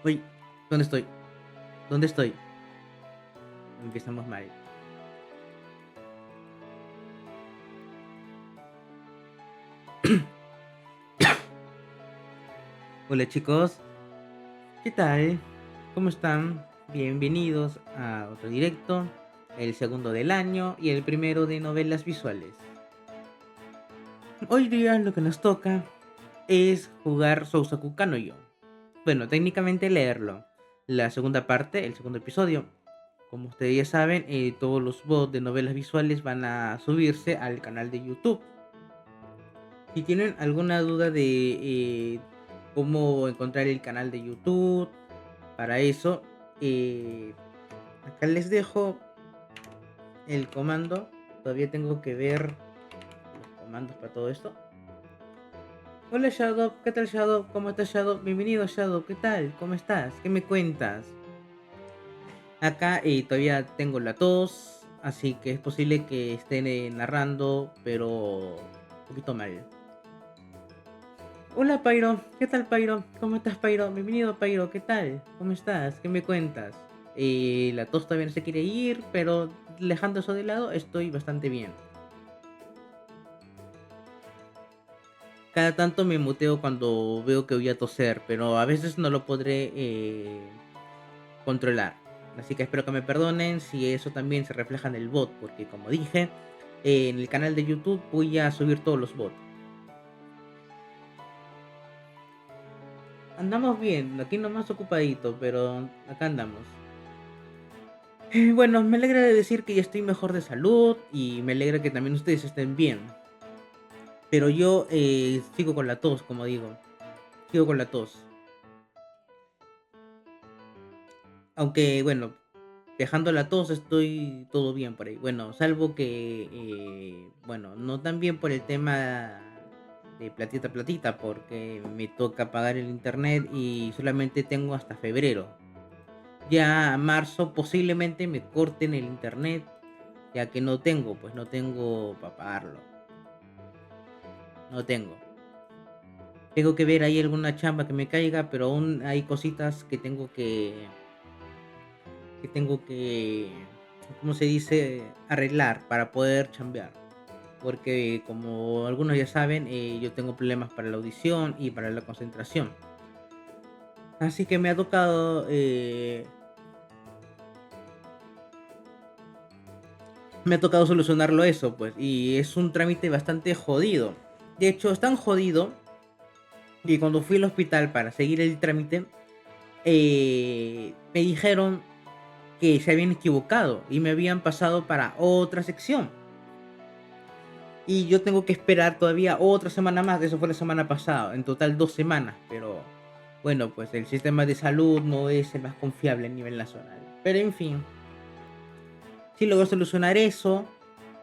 Uy, ¿dónde estoy? ¿Dónde estoy? Empezamos mal. Hola chicos, ¿qué tal? ¿Cómo están? Bienvenidos a otro directo, el segundo del año y el primero de novelas visuales. Hoy día lo que nos toca es jugar Sousaku Kanoyo. Bueno, técnicamente leerlo. La segunda parte, el segundo episodio. Como ustedes ya saben, todos los bots de novelas visuales van a subirse al canal de YouTube. Si tienen alguna duda de cómo encontrar el canal de YouTube, para eso, eh, acá les dejo el comando. Todavía tengo que ver los comandos para todo esto. Hola Shadow, ¿qué tal Shadow? ¿Cómo estás Shadow? Bienvenido Shadow, ¿qué tal? ¿Cómo estás? ¿Qué me cuentas? Acá todavía tengo la tos, así que es posible que estén narrando, pero un poquito mal. Hola Pyro, ¿qué tal Pyro? ¿Cómo estás Pyro? Bienvenido Pyro, ¿qué tal? ¿Cómo estás? ¿Qué me cuentas? La tos todavía no se quiere ir, pero dejando eso de lado estoy bastante bien. Cada tanto me muteo cuando veo que voy a toser, pero a veces no lo podré controlar. Así que espero que me perdonen si eso también se refleja en el bot, porque como dije, en el canal de YouTube voy a subir todos los bots. Andamos bien, aquí nomás ocupadito, pero acá andamos. Bueno, me alegra de decir que ya estoy mejor de salud y me alegra que también ustedes estén bien. Pero yo sigo con la tos, como digo. Sigo con la tos. Aunque, bueno, dejando la tos estoy todo bien por ahí. Bueno, salvo que, bueno, no tan bien por el tema de platita platita, porque me toca pagar el internet y solamente tengo hasta febrero. Ya a marzo posiblemente me corten el internet, ya que no tengo, pues no tengo para pagarlo. No tengo. Tengo que ver ahí alguna chamba que me caiga, pero aún hay cositas que tengo que, ¿cómo se dice? Arreglar para poder chambear. Porque como algunos ya saben, yo tengo problemas para la audición y para la concentración. Así que me ha tocado solucionarlo eso, pues. Y es un trámite bastante jodido. De hecho, es tan jodido que cuando fui al hospital para seguir el trámite, me dijeron que se habían equivocado y me habían pasado para otra sección. Y yo tengo que esperar todavía otra semana más. Eso fue la semana pasada. En total 2 semanas. Pero bueno, pues el sistema de salud no es el más confiable a nivel nacional. Pero en fin, si logro solucionar eso,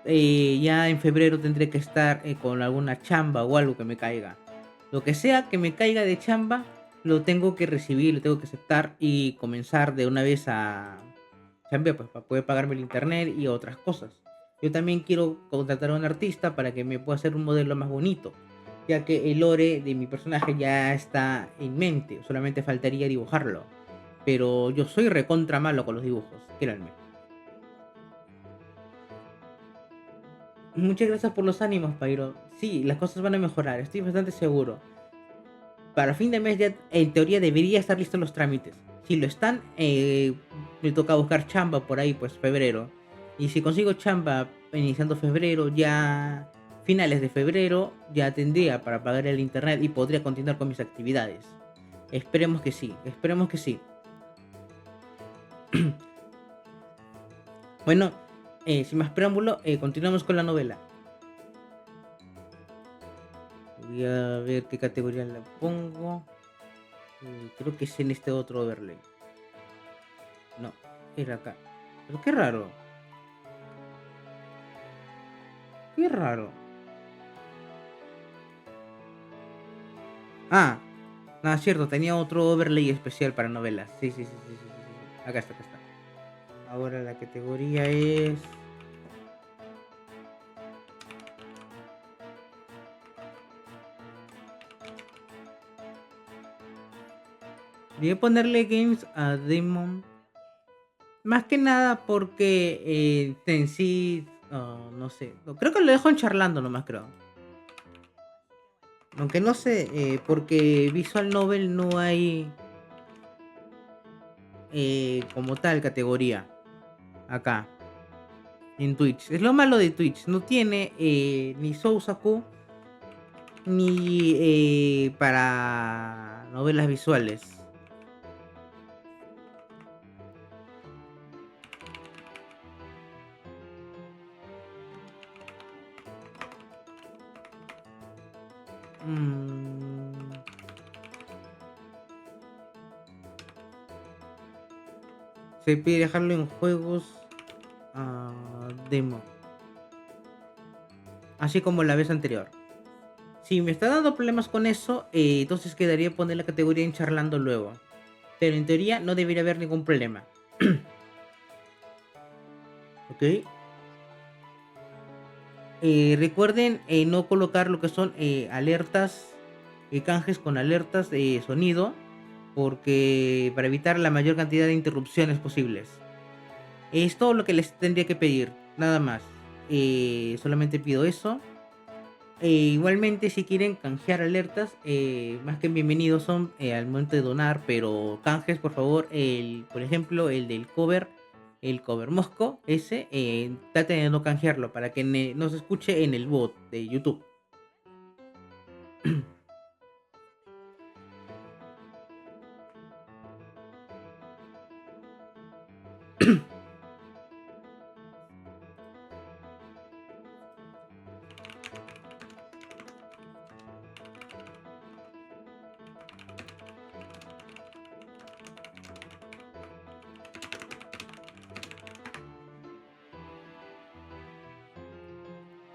ya en febrero tendré que estar con alguna chamba o algo que me caiga. Lo que sea que me caiga de chamba, lo tengo que recibir, lo tengo que aceptar y comenzar de una vez a chambear, pues para poder pagarme el internet y otras cosas. Yo también quiero contratar a un artista para que me pueda hacer un modelo más bonito, ya que el lore de mi personaje ya está en mente, solamente faltaría dibujarlo. Pero yo soy recontra malo con los dibujos, créanme. Muchas gracias por los ánimos, Pairo. Sí, las cosas van a mejorar, estoy bastante seguro. Para fin de mes ya en teoría debería estar listos los trámites. Si lo están, me toca buscar chamba por ahí, pues febrero. Y si consigo chamba iniciando febrero, ya finales de febrero, ya tendría para pagar el internet y podría continuar con mis actividades. Esperemos que sí, esperemos que sí. Bueno, sin más preámbulo, continuamos con la novela. Voy a ver qué categoría la pongo. Creo que es en este otro overlay. No, era acá. Pero qué raro. Qué raro. Ah, nada, cierto, tenía otro overlay especial para novelas. Sí, sí, sí, sí, sí, sí, sí, sí. Acá está, acá está. Ahora la categoría es. Voy a ponerle games a Demon. Más que nada porque en sí, no sé. Creo que lo dejo en charlando nomás, creo. Aunque no sé, porque Visual Novel no hay como tal categoría acá en Twitch. Es lo malo de Twitch. No tiene ni Sousaku ni para novelas visuales. Mm, se pide dejarlo en juegos demo, así como la vez anterior. Si me está dando problemas con eso, entonces quedaría poner la categoría en charlando luego. Pero en teoría no debería haber ningún problema. ¿Ok? Recuerden no colocar lo que son alertas, canjes con alertas de sonido, porque para evitar la mayor cantidad de interrupciones posibles. Es todo lo que les tendría que pedir, nada más. Solamente pido eso. Igualmente, si quieren canjear alertas, más que bienvenidos son al momento de donar, pero canjes, por favor, por ejemplo, el cover Mosco, ese, traten de no canjearlo para que no se escuche en el bot de YouTube.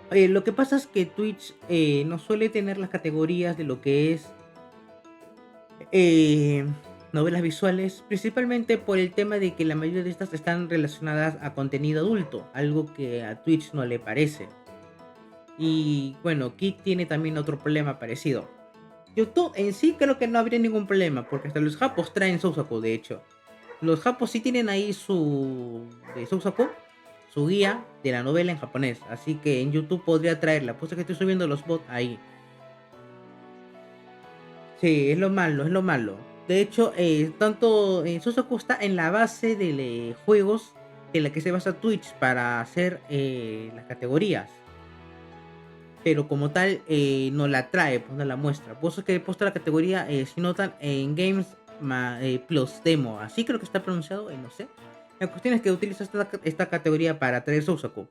Lo que pasa es que Twitch no suele tener las categorías de lo que es eh, novelas visuales, principalmente por el tema de que la mayoría de estas están relacionadas a contenido adulto, algo que a Twitch no le parece. Y bueno, Kik tiene también otro problema parecido. YouTube en sí creo que no habría ningún problema, porque hasta los japos traen Sousaku, de hecho. Los japos sí tienen ahí su de Sousaku, su guía de la novela en japonés, así que en YouTube podría traerla, puesto que estoy subiendo los bots ahí. Sí, es lo malo, es lo malo. De hecho, tanto Sousaku está en la base de juegos de la que se basa Twitch para hacer las categorías. Pero como tal no la trae, pues no la muestra. Por eso es que he puesto la categoría, si notan, en Games Plus Demo. Así creo que está pronunciado, no sé. La cuestión es que utilizo esta categoría para traer Sousaku.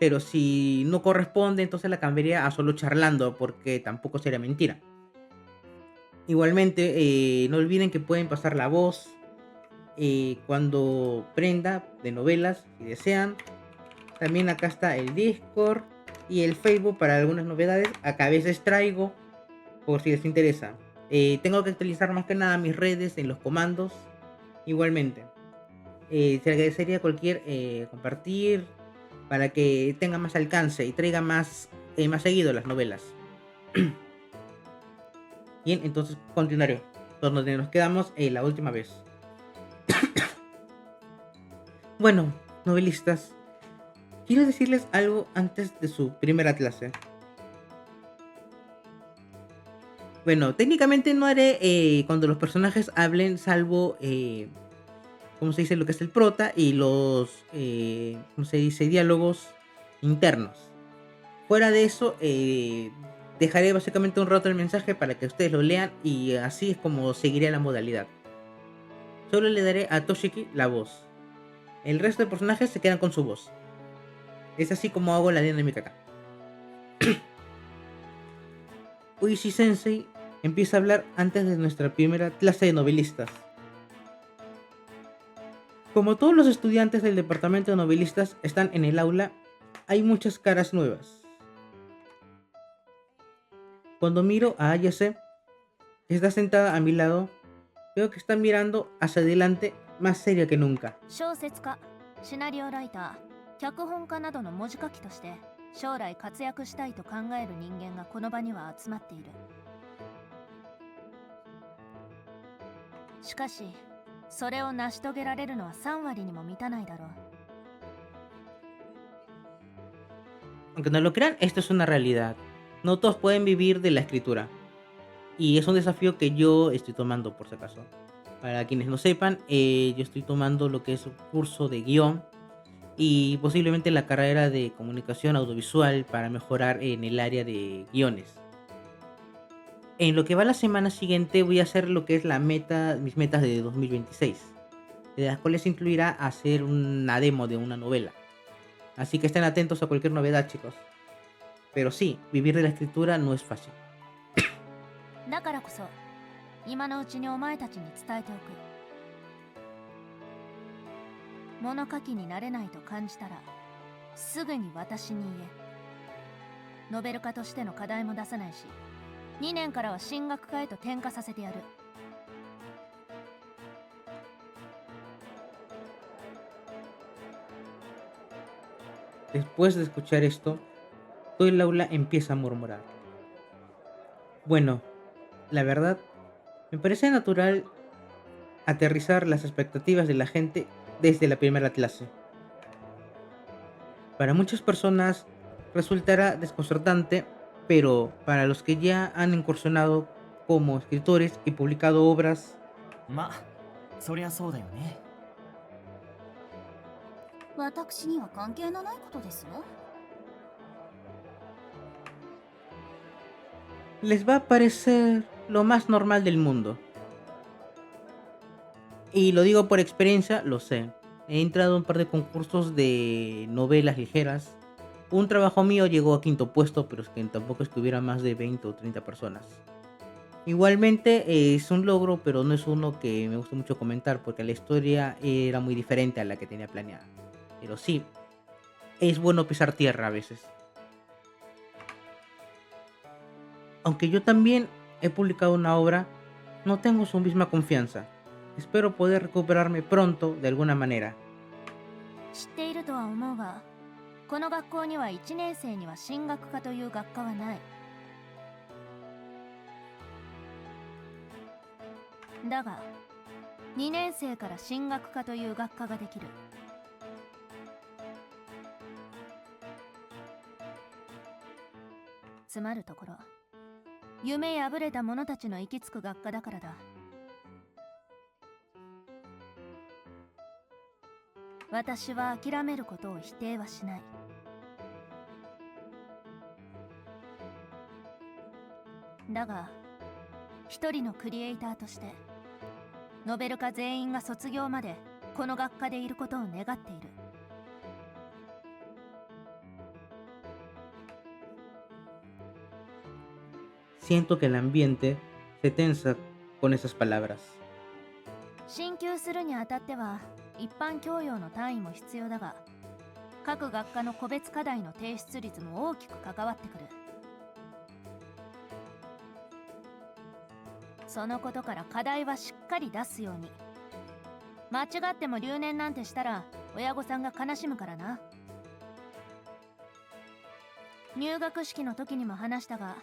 Pero si no corresponde, entonces la cambiaría a solo charlando, porque tampoco sería mentira. Igualmente, no olviden que pueden pasar la voz cuando prenda de novelas, si desean. También acá está el Discord y el Facebook para algunas novedades. Acá a veces traigo, por si les interesa. Tengo que actualizar más que nada mis redes en los comandos. Igualmente. Se agradecería cualquier compartir para que tenga más alcance y traiga más seguido las novelas. Bien, entonces continuaré. Donde nos quedamos la última vez. Bueno, novelistas, quiero decirles algo antes de su primera clase. Bueno, técnicamente no haré cuando los personajes hablen, salvo, ¿cómo se dice? Lo que es el prota y los, ¿cómo se dice? Diálogos internos. Fuera de eso, dejaré básicamente un rato el mensaje para que ustedes lo lean y así es como seguiré la modalidad. Solo le daré a Toshiki la voz. El resto de personajes se quedan con su voz. Es así como hago la dinámica acá. Uishi Sensei empieza a hablar antes de nuestra primera clase de novelistas. Como todos los estudiantes del departamento de novelistas están en el aula, hay muchas caras nuevas. Cuando miro a Ayase, que está sentada a mi lado, veo que está mirando hacia adelante más seria que nunca. 小説家、シナリオライター、脚本家などの文字書きとして将来活躍したいと考える人間がこの場には集まっている。しかしそれを成し遂げられるのは3割にも満たないだろう。 Aunque no lo crean, esto es una realidad. No todos pueden vivir de la escritura. Y es un desafío que yo estoy tomando, por si acaso. Para quienes no sepan, yo estoy tomando lo que es un curso de guión y posiblemente la carrera de comunicación audiovisual para mejorar en el área de guiones. En lo que va la semana siguiente voy a hacer lo que es mis metas de 2026, de las cuales incluirá hacer una demo de una novela. Así que estén atentos a cualquier novedad, chicos. Pero sí, vivir de la escritura no es fácil. だからこそ今のうちにお前たちに伝えておく。物書きになれないと感じたらすぐに私に言え。ノベル化としての課題も出さないし、2年からは進学科へと転科させてやる。 Después de escuchar esto, todo el aula empieza a murmurar. Bueno, la verdad, me parece natural aterrizar las expectativas de la gente desde la primera clase. Para muchas personas resultará desconcertante, pero para los que ya han incursionado como escritores y publicado obras, ま、そりゃそうだよね。私には関係のないことですわ。 les va a parecer lo más normal del mundo. Y lo digo por experiencia, lo sé. He entrado a un par de concursos de novelas ligeras. Un trabajo mío llegó a quinto puesto, pero es que tampoco es que hubiera más de 20 o 30 personas. Igualmente es un logro, pero no es uno que me gusta mucho comentar porque la historia era muy diferente a la que tenía planeada. Pero sí, es bueno pisar tierra a veces. Aunque yo también he publicado una obra, no tengo su misma confianza. Espero poder recuperarme pronto de alguna manera. 知っているとは思うが、この学校には1年生には進学科という学科はない。だが2年生から進学科という学科ができる。つまるところ、夢破れた者たちの行き着く学科だからだ。私は諦めることを否定はしない。だが一人のクリエイターとしてノベル科全員が卒業までこの学科でいることを願っている。 Siento que el ambiente se tensa con esas palabras. 進級するにあたっては一般教養の単位も必要だが、各学科の個別課題の提出率も大きく関わってくる。そのことから課題はしっかり出すように。間違っても留年なんてしたら親御さんが悲しむからな。入学式の時にも話したが、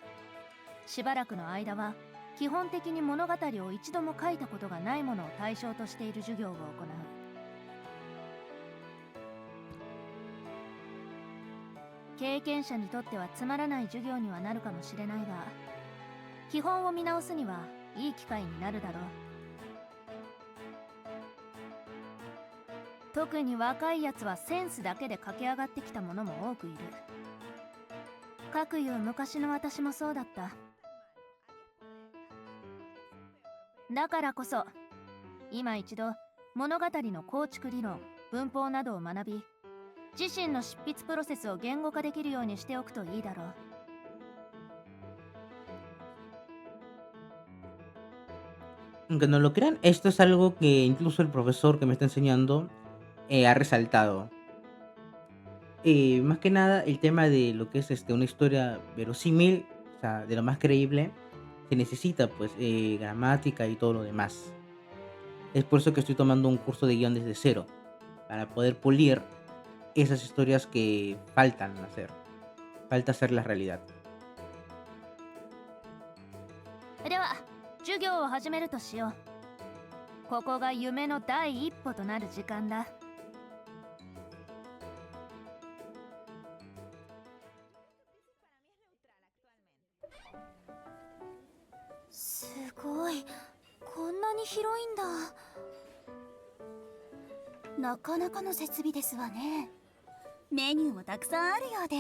しばらくの間は基本的に物語を一度も書いたことがないものを対象としている授業を行う。経験者にとってはつまらない授業にはなるかもしれないが、基本を見直すにはいい機会になるだろう。特に若いやつはセンスだけで駆け上がってきた者も多くいる。かくいう昔の私もそうだった。だからこそ今一度物語の構築理論、文法などを学び、自身の執筆プロセスを言語化できるようにしておくといいだろう。 Aunque no lo crean, esto es algo que incluso el profesor que me está enseñando ha resaltado. Más que nada el tema de lo que es una historia verosímil, o sea, de lo más creíble, se necesita pues gramática y todo lo demás. Es por eso que estoy tomando un curso de guión desde cero, para poder pulir esas historias que faltan hacer, falta hacerlas realidad. では授業を始めるとしよう。ここが夢の第一歩となる時間だ。すごい、こんなに広いんだ。なかなかの設備ですわね。メニューもたくさんあるようで。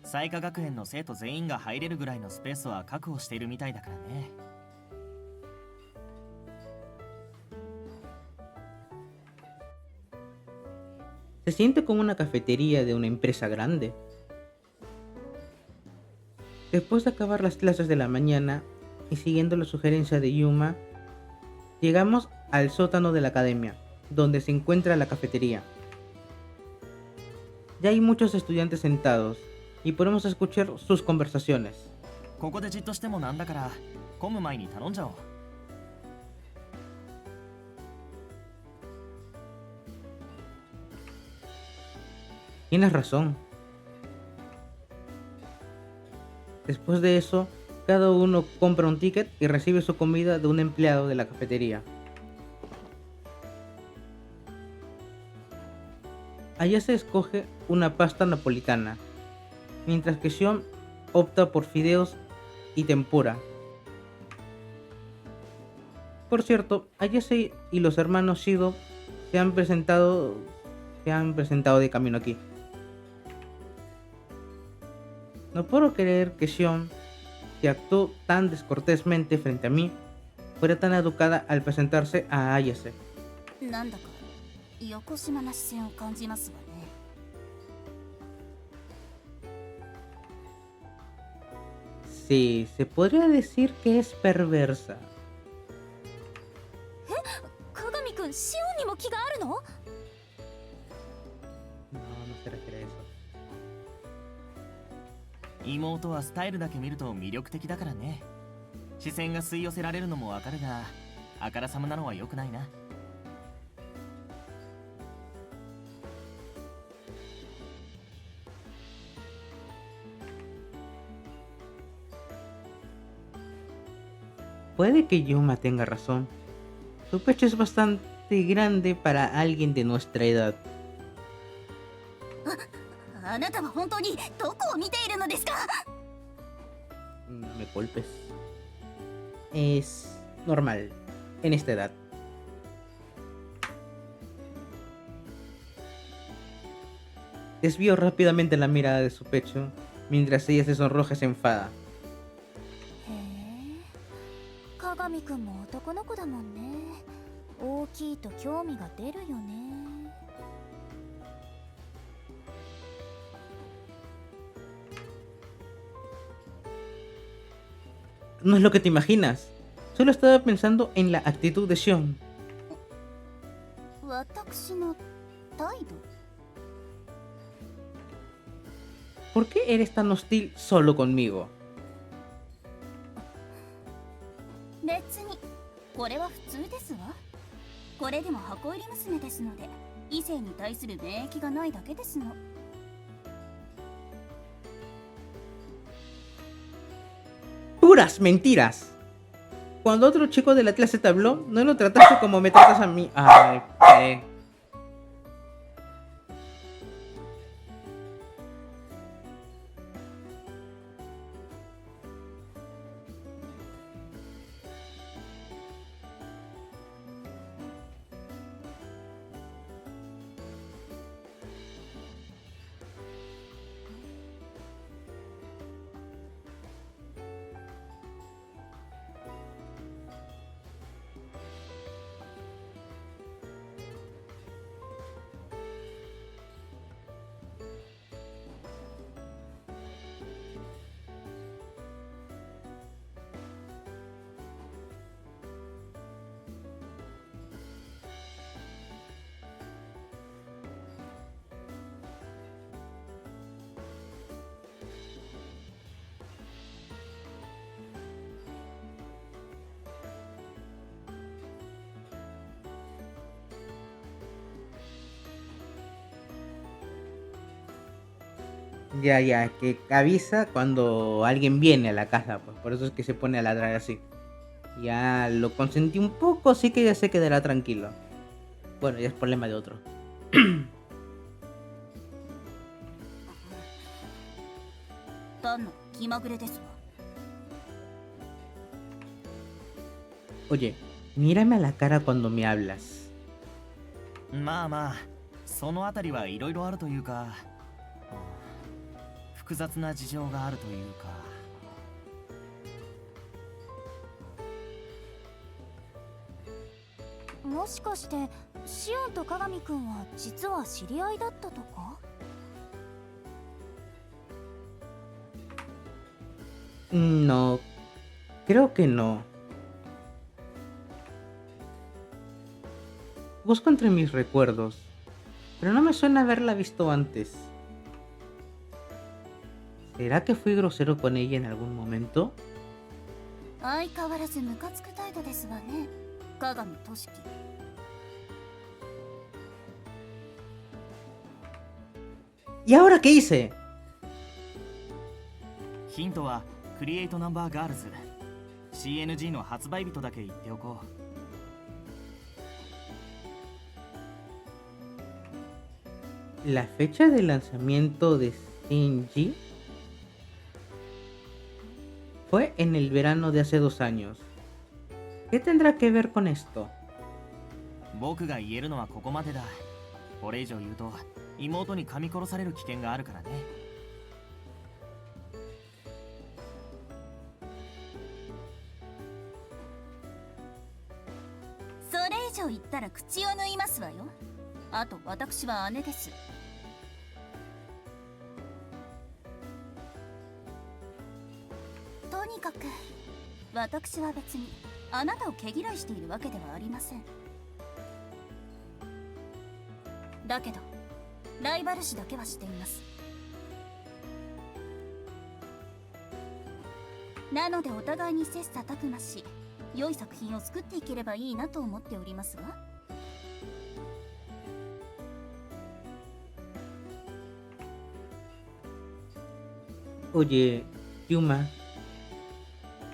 彩花学園の生徒全員が入れるぐらいのスペースは確保しているみたいだからね。Se siente como una cafetería de una empresa grande. Después de acabar las clases de la mañana y siguiendo la sugerencia de Yuma, llegamos al sótano de la academia, donde se encuentra la cafetería. Ya hay muchos estudiantes sentados y podemos escuchar sus conversaciones. ここでじっとしてもなんだから混む前に頼んじゃおう。Tienes razón. Después de eso, cada uno compra un ticket y recibe su comida de un empleado de la cafetería. Allá se escoge una pasta napolitana, mientras que Shion opta por fideos y tempura. Por cierto, Ayase y los hermanos Shido se han presentado de camino aquí. No puedo creer que Shion, que actuó tan descortésmente frente a mí, fuera tan educada al presentarse a Ayase. なんだかよこしまな視線を感じますわね。Sí, se podría decir que es perversa. 鏡くん、シオンにも気があるの？ No, no se refiere a eso. 妹はスタイルだけ見ると魅力的だからね。視線が吸い寄せられるのもわかるが、あからさまなのは良くないな。Puede que Yuma tenga razón. Su pecho es bastante grande para alguien de nuestra edad. あなたは本当にどこを見ているのですか？ No me golpes. Es normal en esta edad. Desvío rápidamente la mirada de su pecho mientras ella se sonroja y se enfada. へえ、鏡くんも男の子だもんね。大きいと興味が出るよね。No es lo que te imaginas. Solo estaba pensando en la actitud de Shion. 私の態度？ ¿Por qué eres tan hostil solo conmigo? 別にこれは普通ですわ。これでも箱入り娘ですので、異性に対する免疫がないだけですの。 ¡Puras mentiras! Cuando otro chico de la clase te habló, no lo trataste como me tratas a mí. Ay, ¿qué? Ya, ya, que avisa cuando alguien viene a la casa, pues por eso es que se pone a ladrar así. Ya lo consentí un poco, así que ya se quedará tranquilo. Bueno, ya es problema de otro. 単の気まぐれですわ。 Oye, mírame a la cara cuando me hablas. まあまあそのあたりはいろいろあるというか、複雑な事情があるというか。もしかしてシオンと鏡くんは実は知り合いだったとか？ No, creo que no. Busco entre mis recuerdos, pero no me suena haberla visto antes. ¿Será que fui grosero con ella en algún momento? 相変わらずムカつく態度ですわね、鏡俊樹。 ¿Y ahora qué hice? ヒントはクリエイトナンバーガールズ CNG の発売日とだけ言っておこう。 ¿La fecha de lanzamiento de Shinji? Fue en el verano de hace 2 años. ¿Qué tendrá que ver con esto? 僕が言えるのはここまでだ。これ以上言うと妹に噛み殺される危険があるからね。それ以上言ったら口を縫いますわよ。あと私は姉です。とにかく私は別にあなたを毛嫌いしているわけではありません。だけどライバル視だけはしています。なのでお互いに切磋琢磨し、良い作品を作っていければいいなと思っておりますわ。 Oye, Yuma,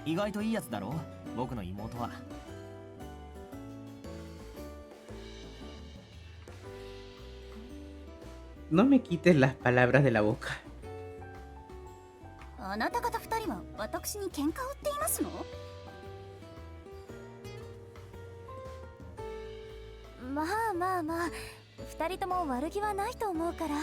意外といいやつだろ僕の妹は。 no me quites las palabras de la boca. あなた方二人は私に喧嘩を売っていますの？まあまあまあ、二人とも悪気はないと思うから。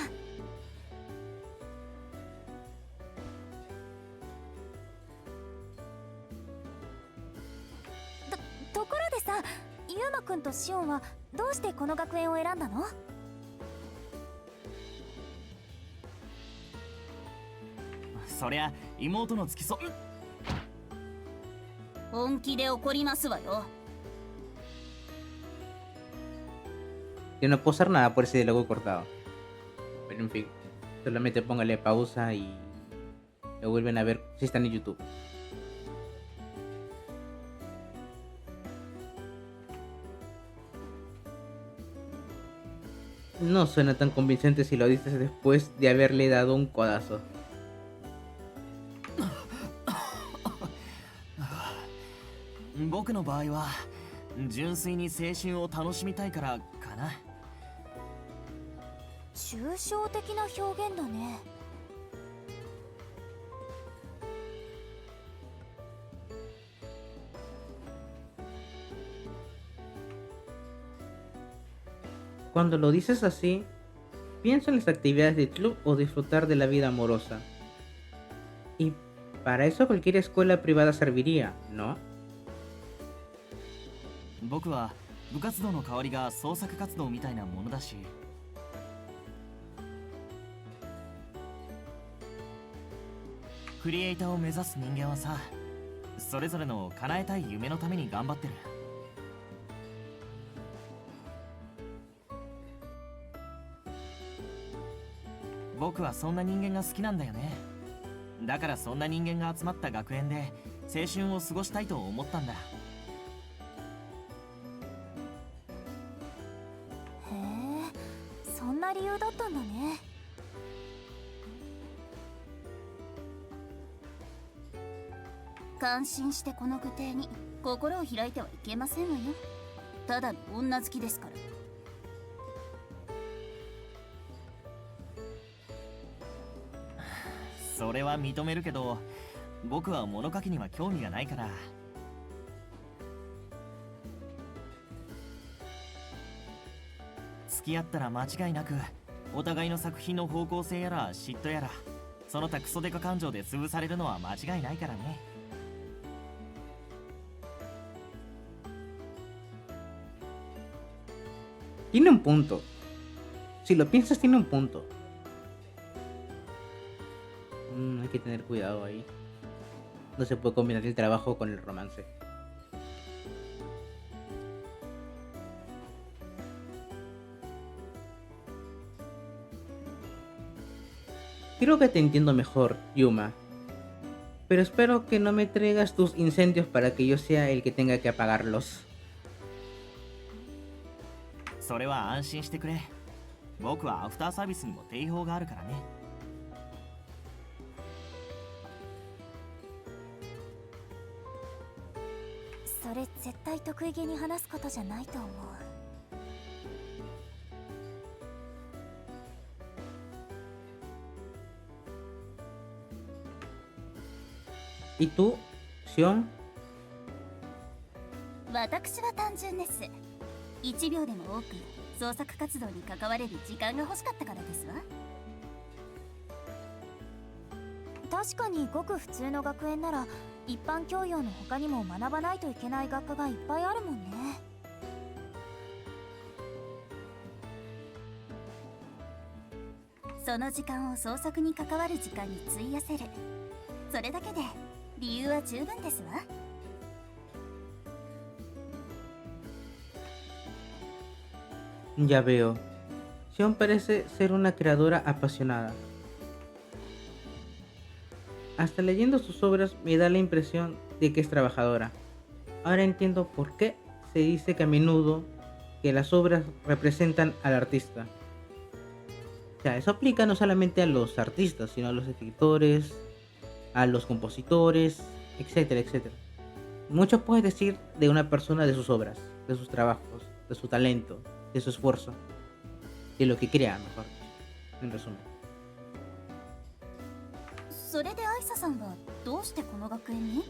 ところでさ、ユウマくんとシオンはどうしてこの学園を選んだの？ そりゃ妹の付き添い。本気で怒りますわよ。 Yo no puedo hacer nada por ese diálogo cortado. Pero en fin, solamente póngale pausa y lo vuelven a ver si están en YouTube. No suena tan convincente si lo dices después de haberle dado un codazo. 僕の場合は純粋に青春を楽しみたいからかな。抽象的な表現だね。 Cuando lo dices así, pienso en las actividades de club o disfrutar de la vida amorosa. Y para eso cualquier escuela privada serviría, ¿no? 僕は部活動の代わりが創作活動みたいなものだし、クリエイターを目指す人間はさ、それぞれの叶えたい夢のために頑張ってる。僕はそんな人間が好きなんだよね。だからそんな人間が集まった学園で青春を過ごしたいと思ったんだ。 へえ、そんな理由だったんだね。感心してこの具体に心を開いてはいけませんわよ。ただの女好きですから。それは認めるけど、僕は物書きには興味がないから。付き合ったら間違いなくお互いの作品の方向性やら嫉妬やらその他クソデカ感情で潰されるのは間違いないからね。Tiene un punto. Si lo piensas, tiene un punto. Hay que tener cuidado ahí. No se puede combinar el trabajo con el romance. Creo que te entiendo mejor, Yuma. Pero espero que no me traigas tus incendios para que yo sea el que tenga que apagarlos. それは安心してくれ。僕はアフターサービスにも定評があるからね。それ絶対得意げに話すことじゃないと思う。¿Y tú, Sion? 私は単純です。1秒でも多く創作活動に関われる時間が欲しかったからですわ。確かにごく普通の学園なら一般教養の他にも学ばないといけない学科がいっぱいあるもんね。その時間を創作に関わる時間に費やせる。それだけで理由は十分ですわ。Ya veo. Sion parece ser una creadora apasionada. Hasta leyendo sus obras me da la impresión de que es trabajadora. Ahora entiendo por qué se dice que a menudo que las obras representan al artista. O sea, eso aplica no solamente a los artistas, sino a los escritores, a los compositores, etcétera, etcétera. Mucho puedes decir de una persona de sus obras, de sus trabajos, de su talento, de su esfuerzo, de lo que crea, mejor dicho, en resumen. それでアイサさんはどうしてこの学園に？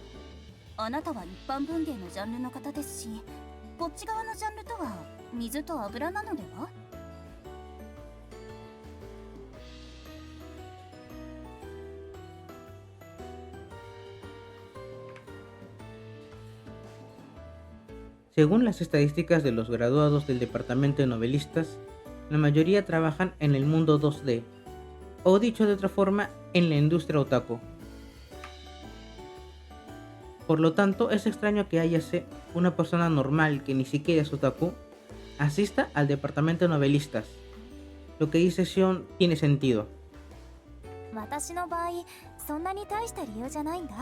あなたは一般文芸のジャンルの方ですし、こっち側のジャンルとは水と油なのでは？Según las estadísticas de los graduados del departamento de novelistas, la mayoría trabajan en el mundo 2D, o dicho de otra forma, en la industria otaku. Por lo tanto, es extraño que hayase una persona normal que ni siquiera es otaku asista al departamento de novelistas. Lo que dice Sion tiene sentido. 私の場合、そんなに大した理由じゃないんだ。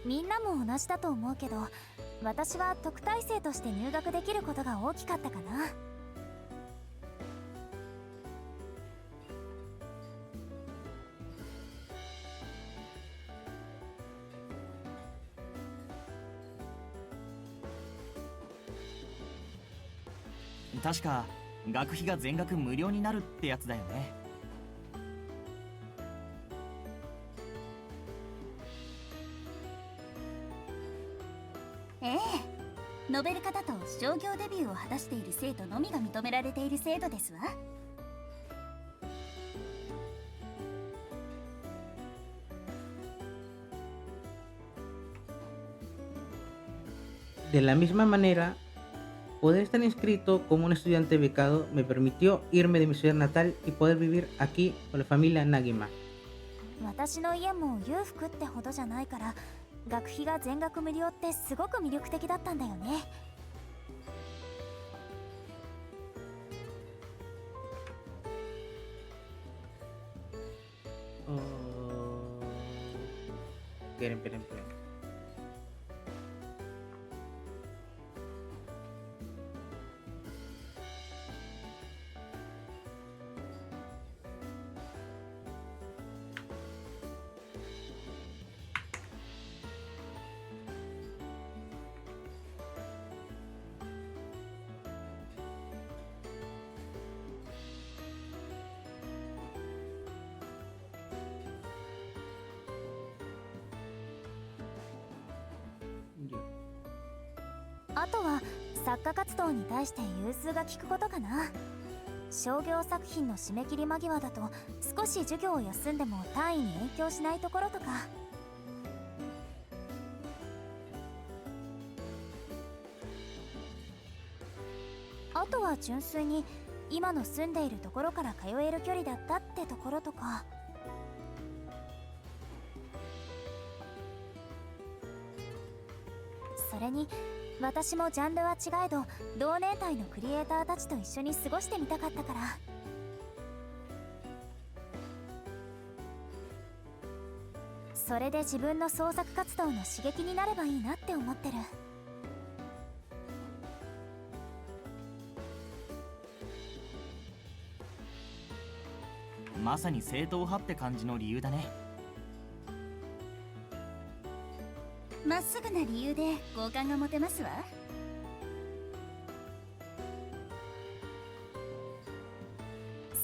みんなも同じだと思うけど、私は特待生として入学できることが大きかったかな。確か学費が全額無料になるってやつだよね。ええ、ノベル化だと商業デビューを果たしている生徒のみが認められている制度ですわ。De la misma manera, poder estar inscrito como un estudiante becado me permitió irme de mi ciudad natal y poder vivir aquí con la familia Nagima. 私の家も裕福ってほどじゃないから、学費が全額無料ってすごく魅力的だったんだよね。Esperen. あとは作家活動に対して融通が利くことかな。商業作品の締め切り間際だと少し授業を休んでも単位に影響しないところとか。あとは純粋に今の住んでいるところから通える距離だったってところとか。それに私もジャンルは違えど同年代のクリエイターたちと一緒に過ごしてみたかったから。それで自分の創作活動の刺激になればいいなって思ってる。まさに正統派って感じの理由だね。まっすぐな理由で好感が持てますわ。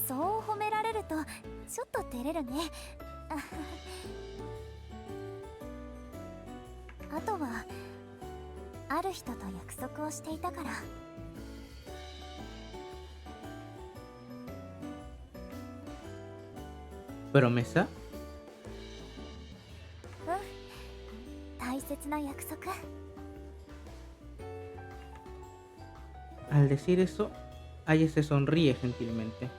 そう褒められるとちょっと照れるね。あとはある人と約束をしていたから。¿Promesa? 大切な約束。 Al decir eso, Aya se sonríe gentilmente.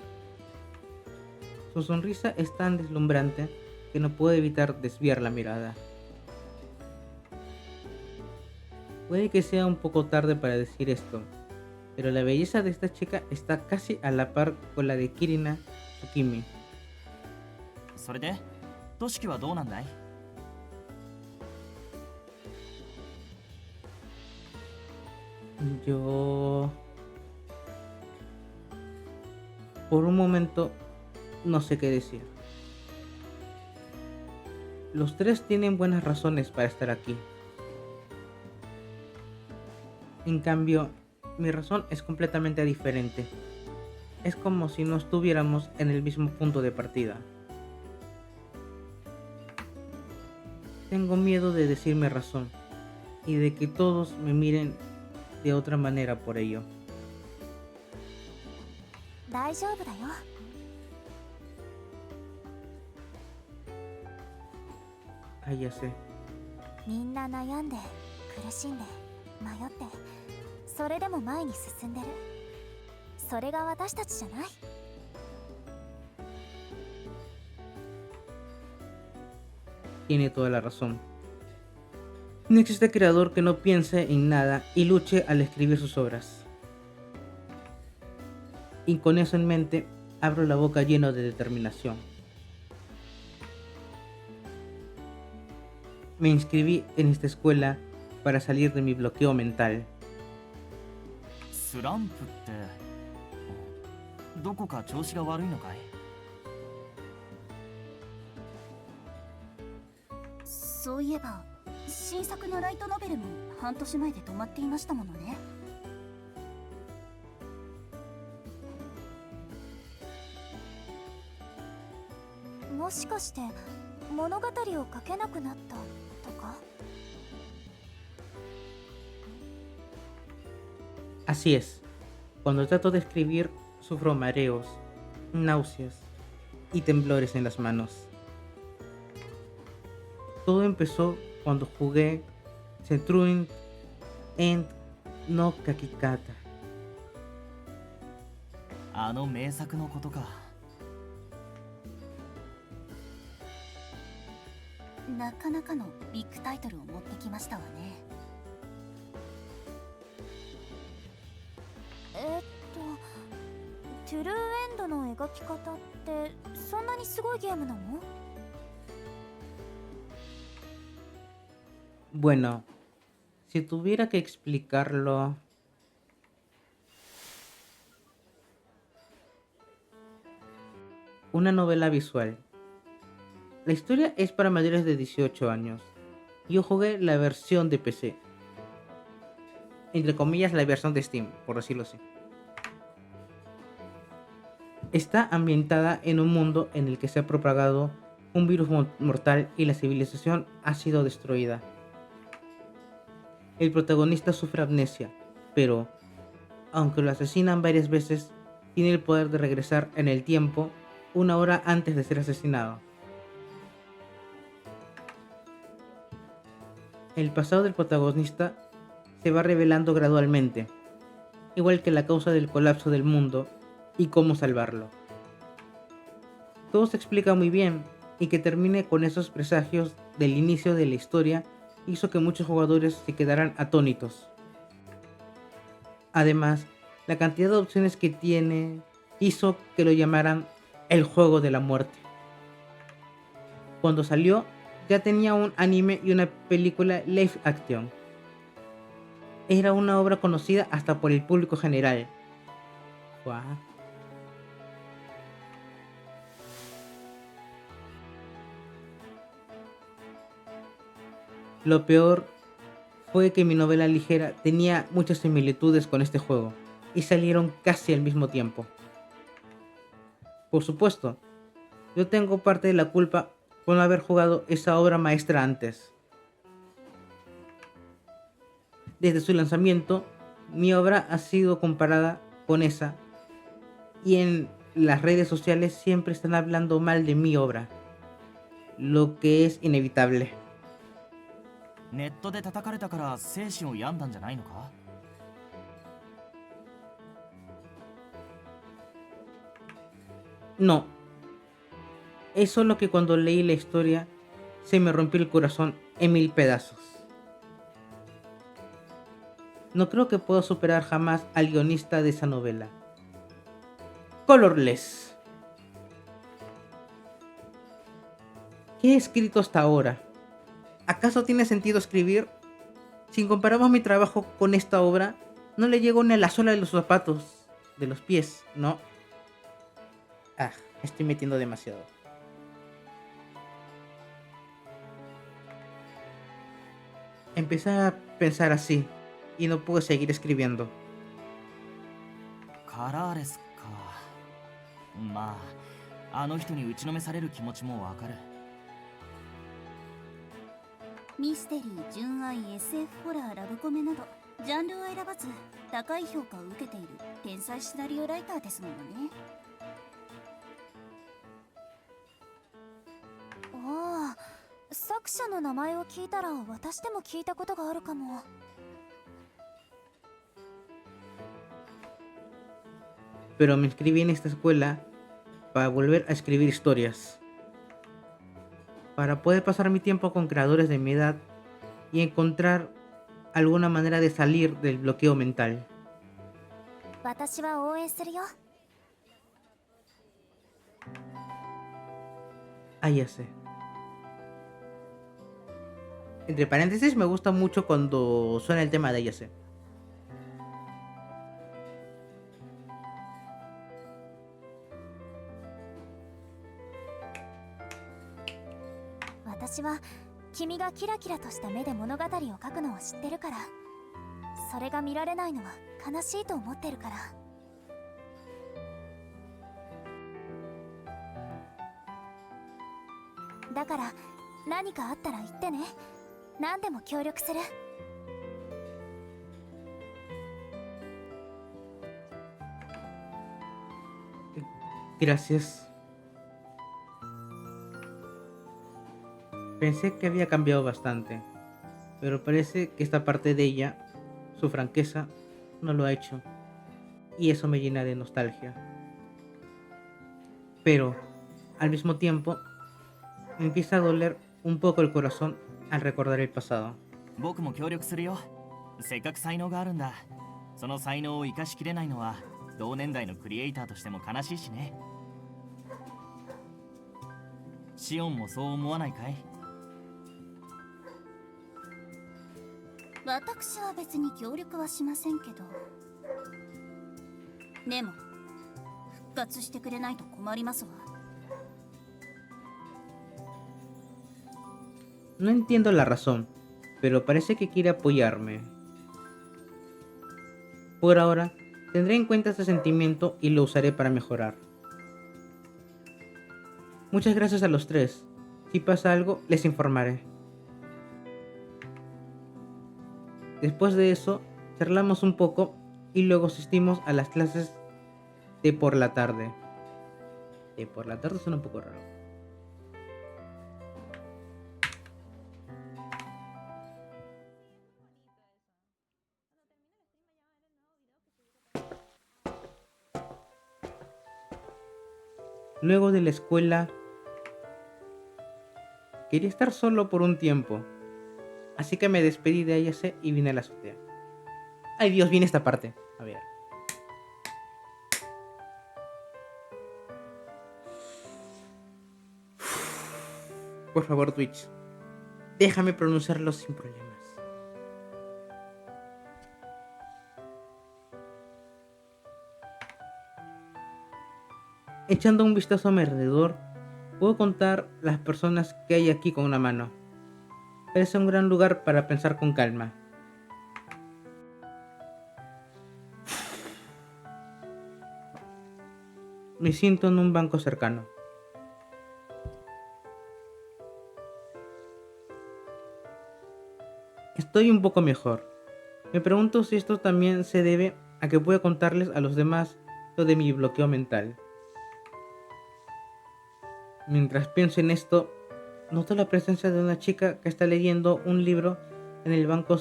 Su sonrisa es tan deslumbrante que no puede evitar desviar la mirada. Puede que sea un poco tarde para decir esto, pero la belleza de esta chica está casi a la par con la de Kirina Tsukimi. それでとしきはどうなんだい？ Yo... Por un momento no sé qué decir. Los tres tienen buenas razones para estar aquí. En cambio, mi razón es completamente diferente. Es como si no estuviéramos en el mismo punto de partida. Tengo miedo de decir mi razón y de que todos me miren de otra manera por ello. 大丈夫だよ。 Ah, ya sé. みんな悩んで苦しんで迷ってそれでも前に進んでる。それが私たちじゃない？ Tiene toda la razón. No existe creador que no piense en nada y luche al escribir sus obras. Y con eso en mente, abro la boca lleno de determinación. Me inscribí en esta escuela para salir de mi bloqueo mental. スランプってどこか調子が悪いのかい？そういえば新作のライトノベルも半年前で止まっていましたものね。もしかして物語を書けなくなったとか？ Así es. Cuando trato de escribir, sufro mareos, náuseas y temblores en las manos. Todo empezó cuando jugué Setruin End no Kakikata. あの名作のことか。なかなかのビッグタイトルを持ってきましたわね。トゥルーエンドの描き方ってそんなにすごいゲームなの？ Bueno, si tuviera que explicarlo... Una novela visual. La historia es para mayores de 18 años. Yo jugué la versión de PC. Entre comillas, la versión de Steam, por decirlo así. Está ambientada en un mundo en el que se ha propagado un virus mortal y la civilización ha sido destruida. El protagonista sufre amnesia, pero, aunque lo asesinan varias veces, tiene el poder de regresar en el tiempo una hora antes de ser asesinado. El pasado del protagonista se va revelando gradualmente, igual que la causa del colapso del mundo y cómo salvarlo. Todo se explica muy bien, y que termine con esos presagios del inicio de la historia hizo que muchos jugadores se quedaran atónitos. Además, la cantidad de opciones que tiene hizo que lo llamaran el juego de la muerte. Cuando salió, ya tenía un anime y una película live action. Era una obra conocida hasta por el público general. Guau. Lo peor fue que mi novela ligera tenía muchas similitudes con este juego, y salieron casi al mismo tiempo. Por supuesto, yo tengo parte de la culpa por no haber jugado esa obra maestra antes. Desde su lanzamiento, mi obra ha sido comparada con esa, y en las redes sociales siempre están hablando mal de mi obra, lo que es inevitable. ネットで叩かれたから精神を病んだんじゃないのか？ No, es solo que cuando leí la historia se me rompió el corazón en mil pedazos. No creo que pueda superar jamás al guionista de esa novela. Colorless. ¿Qué he escrito hasta ahora? ¿Acaso tiene sentido escribir? Si comparamos mi trabajo con esta obra, no le llego ni a la suela de los zapatos, de los pies, ¿no? Ah, me estoy metiendo demasiado. Empecé a pensar así, y no pude seguir escribiendo. カラーレスか。まあ、あの人に打ちのめされる気持ちもわかる。ミステリー、純愛、SF ホラー、ラブコメなどジャンルを選ばず高い評価を受けている天才シナリオライターですものね。ああ、作者の名前を聞いたら私でも聞いたことがあるかも。Pero me inscribí en esta escuela para volver a escribir historias, para poder pasar mi tiempo con creadores de mi edad y encontrar alguna manera de salir del bloqueo mental. 私は応援するよ。Ah, ya sé. Entre paréntesis, me gusta mucho cuando suena el tema de ya sé. 私は君がキラキラとした目で物語を書くのを知ってるから、それが見られないのは悲しいと思ってるから。だから何かあったら言ってね。何でも協力する。Gracias. Pensé que había cambiado bastante, pero parece que esta parte de ella, su franqueza, no lo ha hecho, y eso me llena de nostalgia. Pero, al mismo tiempo, me empieza a doler un poco el corazón al recordar el pasado. 僕も協力するよ。せっかく才能があるんだ。その才能を生かしきれないのは同年代のクリエイターとしても悲しいしね。シオンもそう思わないかい？私は別に協力はしませんけど。でも復活してくれないと困りますわ。 No entiendo la razón, pero parece que quiere apoyarme. Por ahora, tendré en cuenta este sentimiento y lo usaré para mejorar. Muchas gracias a los tres. Si pasa algo, les informaré. Después de eso, charlamos un poco y luego asistimos a las clases de por la tarde. De por la tarde suena un poco raro. Luego de la escuela, quería estar solo por un tiempo, así que me despedí de Ayase y vine a la azotea. Ay Dios, viene esta parte. A ver. Por favor, Twitch, déjame pronunciarlo sin problemas. Echando un vistazo a mi alrededor, puedo contar las personas que hay aquí con una mano. Parece un gran lugar para pensar con calma. Me siento en un banco cercano. Estoy un poco mejor. Me pregunto si esto también se debe a que puedo contarles a los demás lo de mi bloqueo mental. Mientras pienso en esto, noto la presencia de una chica que está leyendo un libro en el banco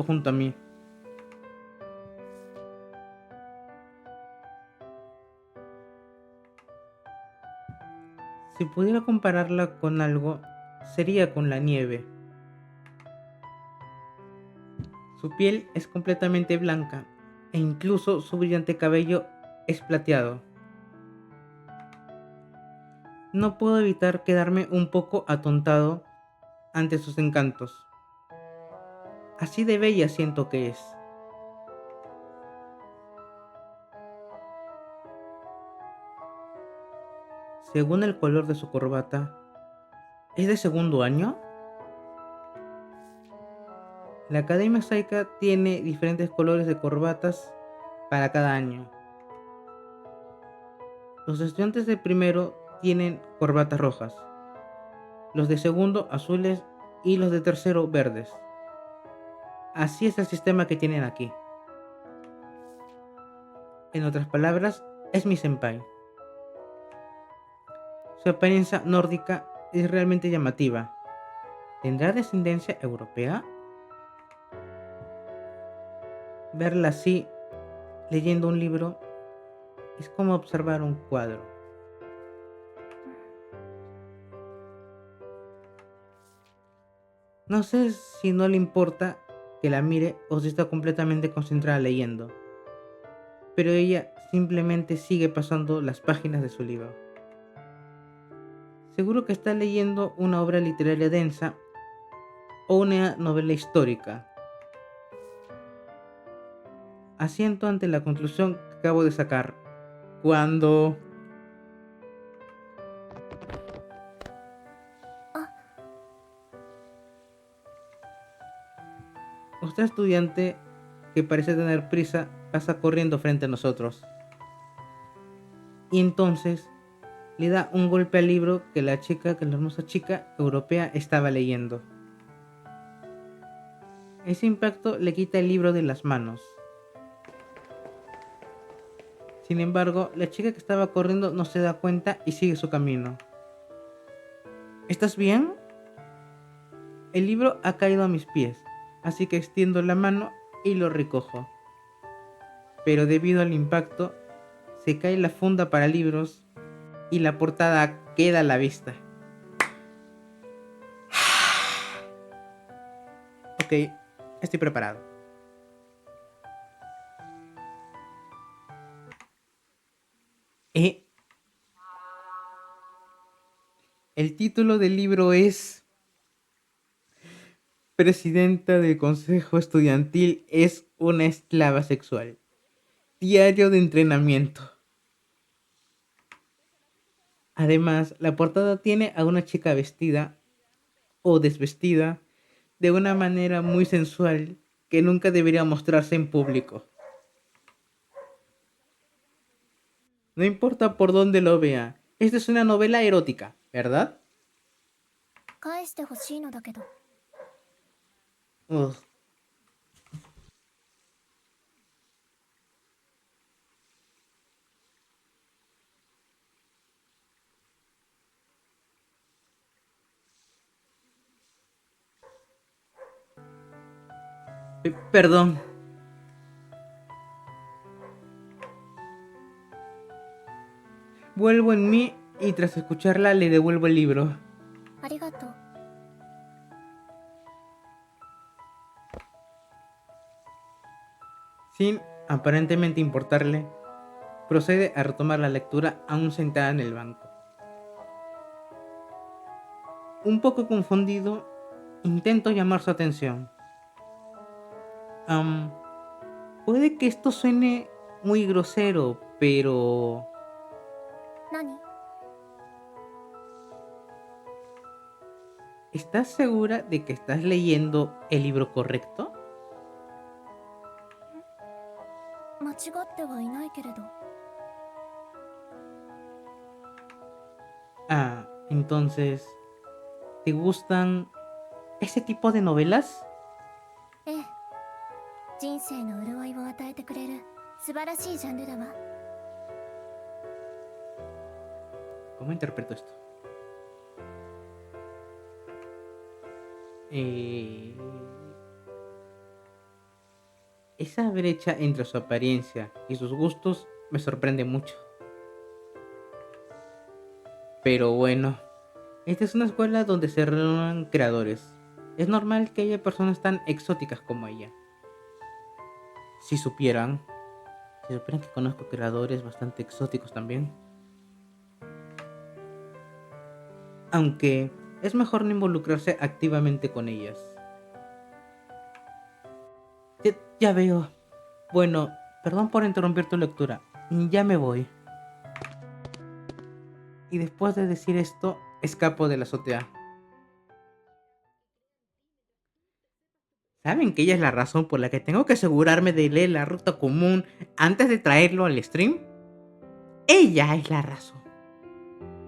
junto a mí. Si pudiera compararla con algo, sería con la nieve. Su piel es completamente blanca e incluso su brillante cabello es plateado. No puedo evitar quedarme un poco atontado ante sus encantos. Así de bella siento que es. Según el color de su corbata, ¿es de segundo año? La Academia Saika tiene diferentes colores de corbatas para cada año. Los estudiantes de primero tienen corbatas rojas, los de segundo azules y los de tercero verdes. Así es el sistema que tienen aquí. En otras palabras, es mi senpai. Su apariencia nórdica es realmente llamativa. ¿Tendrá descendencia europea? Verla así, leyendo un libro, es como observar un cuadro. No sé si no le importa que la mire o si está completamente concentrada leyendo, pero ella simplemente sigue pasando las páginas de su libro. Seguro que está leyendo una obra literaria densa o una novela histórica. Asiento ante la conclusión que acabo de sacar, cuando... Otra estudiante que parece tener prisa pasa corriendo frente a nosotros. Y entonces le da un golpe al libro que la hermosa chica europea estaba leyendo. Ese impacto le quita el libro de las manos. Sin embargo, la chica que estaba corriendo no se da cuenta y sigue su camino. ¿Estás bien? El libro ha caído a mis pies, así que extiendo la mano y lo recojo. Pero debido al impacto, se cae la funda para libros y la portada queda a la vista. Ok, estoy preparado. El título del libro es Presidenta del Consejo Estudiantil es una esclava sexual. Diario de entrenamiento. Además, la portada tiene a una chica vestida o desvestida de una manera muy sensual que nunca debería mostrarse en público. No importa por dónde lo vea, esta es una novela erótica, ¿verdad? Ugh. Perdón. Vuelvo en mí y tras escucharla le devuelvo el libro. ありがとう。 Sin aparentemente importarle, procede a retomar la lectura aún sentada en el banco. Un poco confundido, intento llamar su atención. Puede que esto suene muy grosero, pero... 何？ ¿estás segura de que estás leyendo el libro correcto? 間違ってはいないけれど。 Ah, entonces, ¿te gustan ese tipo de novelas? ええ。人生の潤いを与えてくれる素晴らしいジャンルだわ。 ¿Cómo interpreto esto? Esa brecha entre su apariencia y sus gustos me sorprende mucho. Pero bueno, esta es una escuela donde se reúnen creadores. Es normal que haya personas tan exóticas como ella. Si supieran que conozco creadores bastante exóticos también. Aunque es mejor no involucrarse activamente con ellas. Ya veo. Bueno, perdón por interrumpir tu lectura. Ya me voy. Y después de decir esto, escapo de la azotea. ¿Saben que ella es la razón por la que tengo que asegurarme de leer la ruta común antes de traerlo al stream? Ella es la razón.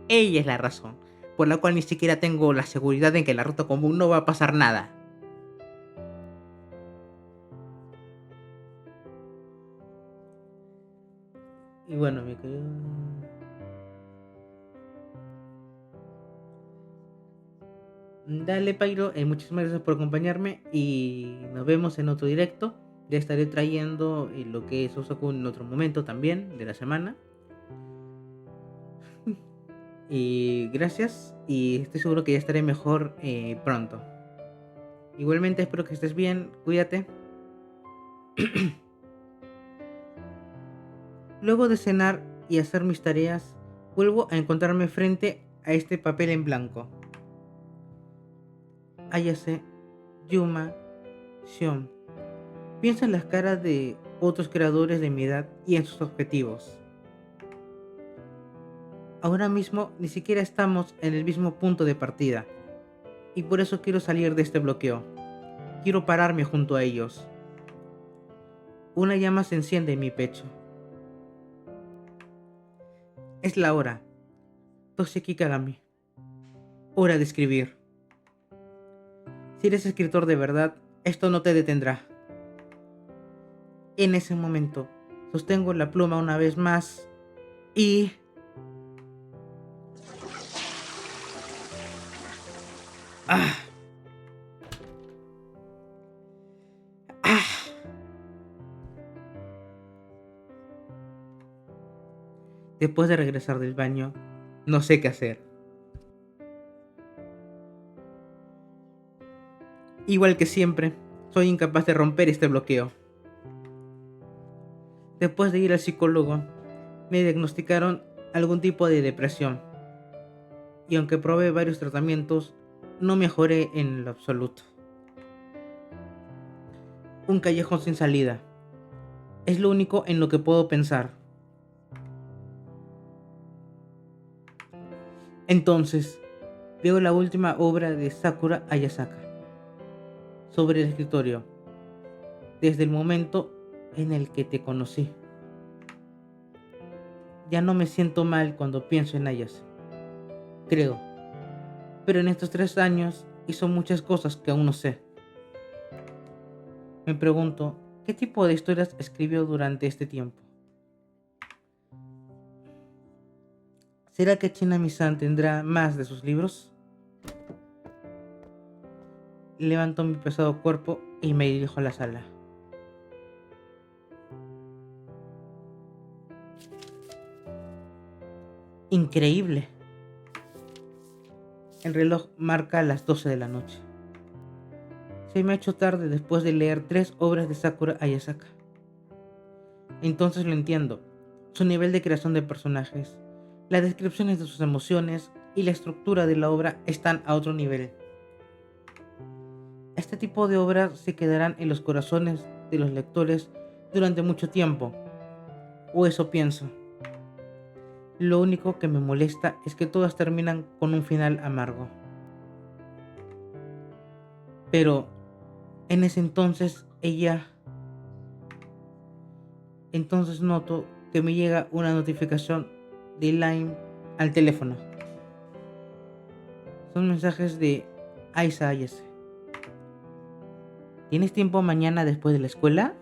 Ella es la razón por la cual ni siquiera tengo la seguridad de que en la ruta común no va a pasar nada. Y bueno, me quedo... Dale, Pyro, muchísimas gracias por acompañarme y nos vemos en otro directo. Ya estaré trayendo lo que es Osaku en otro momento también de la semana. Y gracias y estoy seguro que ya estaré mejor pronto. Igualmente espero que estés bien, cuídate. Luego de cenar y hacer mis tareas, vuelvo a encontrarme frente a este papel en blanco. Ayase, Yuma, Shion. Piensa en las caras de otros creadores de mi edad y en sus objetivos. Ahora mismo ni siquiera estamos en el mismo punto de partida, y por eso quiero salir de este bloqueo. Quiero pararme junto a ellos. Una llama se enciende en mi pecho. Es la hora. Toshiki Kagami. Hora de escribir. Si eres escritor de verdad, esto no te detendrá. En ese momento, sostengo la pluma una vez más y... ¡Ah! ¡Ah! Después de regresar del baño, no sé qué hacer. Igual que siempre, soy incapaz de romper este bloqueo. Después de ir al psicólogo, me diagnosticaron algún tipo de depresión. Y aunque probé varios tratamientos, no mejoré en lo absoluto. Un callejón sin salida. Es lo único en lo que puedo pensar. Entonces, veo la última obra de Sakura Ayasaka sobre el escritorio, desde el momento en el que te conocí. Ya no me siento mal cuando pienso en Ayase, creo, pero en estos 3 años hizo muchas cosas que aún no sé. Me pregunto, ¿qué tipo de historias escribió durante este tiempo? ¿Será que Chinami-san tendrá más de sus libros? levanto mi pesado cuerpo y me dirijo a la sala. Increíble. El reloj marca las 12 de la noche. Se me ha hecho tarde después de leer 3 obras de Sakura Hayasaka. Entonces lo entiendo. Su nivel de creación de personajes, las descripciones de sus emociones y la estructura de la obra están a otro nivel. Este tipo de obras se quedarán en los corazones de los lectores durante mucho tiempo. O eso pienso. Lo único que me molesta es que todas terminan con un final amargo. Pero en ese entonces Entonces noto que me llega una notificación de Line al teléfono. Son mensajes de Aisa Ayase. ¿Tienes tiempo mañana después de la escuela?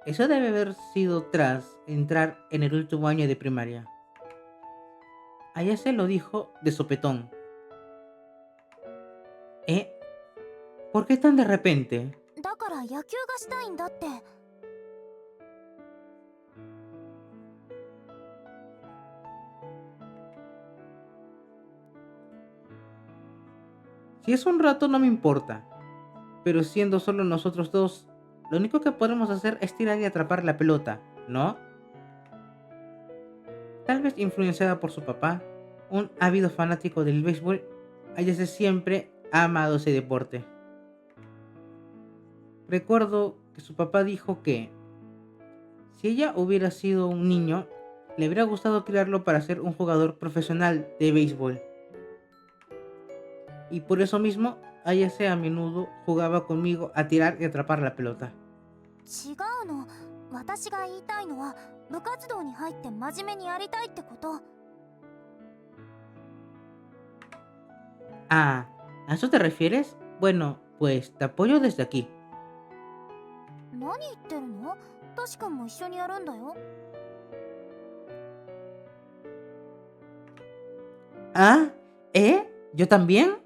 Eso debe haber sido tras entrar en el último año de primaria. Ayase lo dijo de sopetón. ¿Eh? ¿Por qué tan de repente? だから野球がしたいんだって。 Si es un rato no me importa, pero siendo solo nosotros dos, lo único que podemos hacer es tirar y atrapar la pelota, ¿no? Tal vez influenciada por su papá, un ávido fanático del béisbol, Ayase siempre ha amado ese deporte. Recuerdo que su papá dijo que si ella hubiera sido un niño, le hubiera gustado criarlo para ser un jugador profesional de béisbol. Y por eso mismo, Ayase a menudo jugaba conmigo a tirar y atrapar la pelota. 違うの。私が言いたいのは部活動に入って真面目にやりたいってこと。 Ah, ¿a eso te refieres? Bueno, pues te apoyo desde aquí. 何言ってるの？トシ君も一緒にやるんだよ。 Ah, ¿eh? ¿Yo también?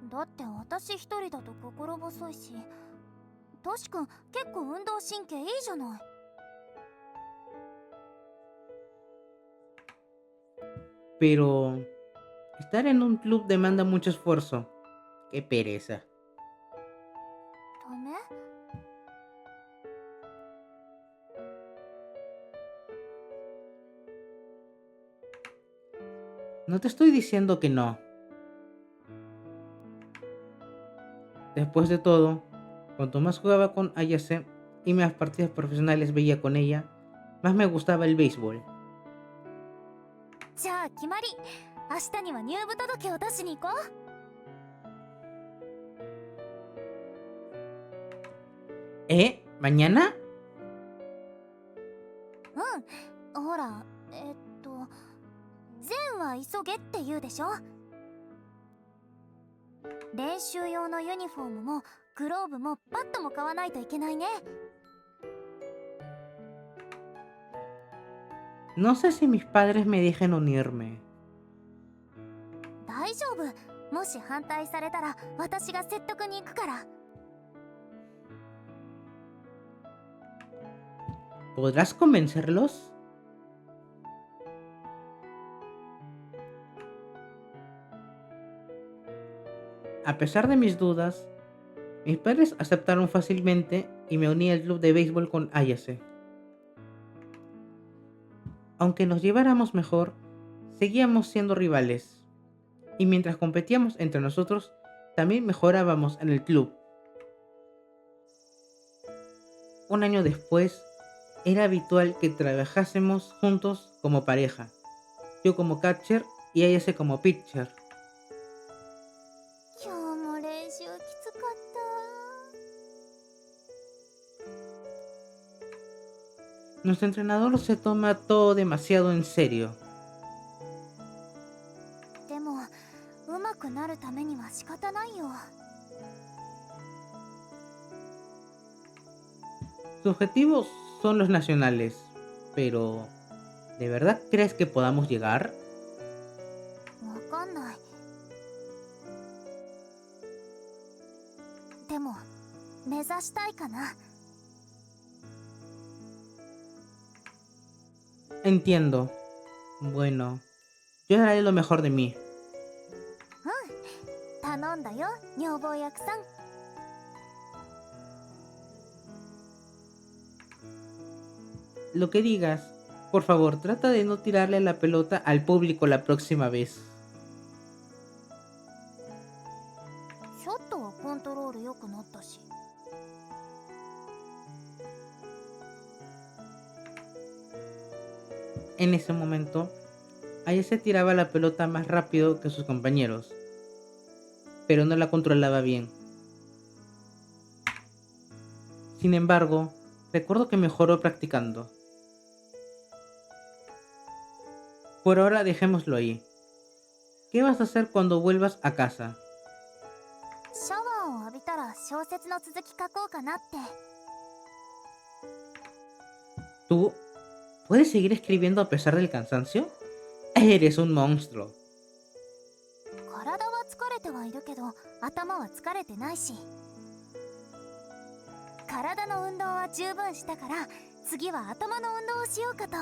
だって私一人だと心細いし、トシ君結構運動神経いいじゃない。 Pero estar en un club demanda mucho esfuerzo. Qué pereza. ダメ？ No te estoy diciendo que no. Después de todo, cuanto más jugaba con Ayase y más partidas profesionales veía con ella, más me gustaba el béisbol. じゃあ決まり。明日には入部届を出しに行こう。 ¿Eh? ¿Mañana? うん。ほら、善は急げって言うでしょ。練習用のユニフォームもグローブもバットも買わないといけないね。 No sé si mis padres me dejen unirme. 大丈夫。もし反対されたら私が説得に行くから。 ¿Podrás convencerlos? A pesar de mis dudas, mis padres aceptaron fácilmente y me uní al club de béisbol con Ayase. Aunque nos lleváramos mejor, seguíamos siendo rivales. Y mientras competíamos entre nosotros, también mejorábamos en el club. Un año después, era habitual que trabajásemos juntos como pareja. Yo como catcher y Ayase como pitcher. 今日も練習きつかった。 Nuestro entrenador se toma todo demasiado en serio. でも、上手くなるためには仕方ないよ。objetivos son los nacionales, pero ¿de verdad crees que podamos llegar? わかんない。でも目指したいかな。 Entiendo. Bueno, yo haré lo mejor de mí. 頼んだよ、女房役さん。 Lo que digas, por favor, trata de no tirarle la pelota al público la próxima vez. ショットはコントロール良くなったし。 En ese momento, Ayase tiraba la pelota más rápido que sus compañeros, pero no la controlaba bien. Sin embargo, recuerdo que mejoró practicando. Por ahora dejémoslo ahí. ¿Qué vas a hacer cuando vuelvas a casa? シャワーを浴びたら小説の続き書こうかなって。 ¿Tú puedes seguir escribiendo a pesar del cansancio? Eres un monstruo. 体は疲れてはいるけど頭は疲れてないし、体の運動は十分したから次は頭の運動をしようかと。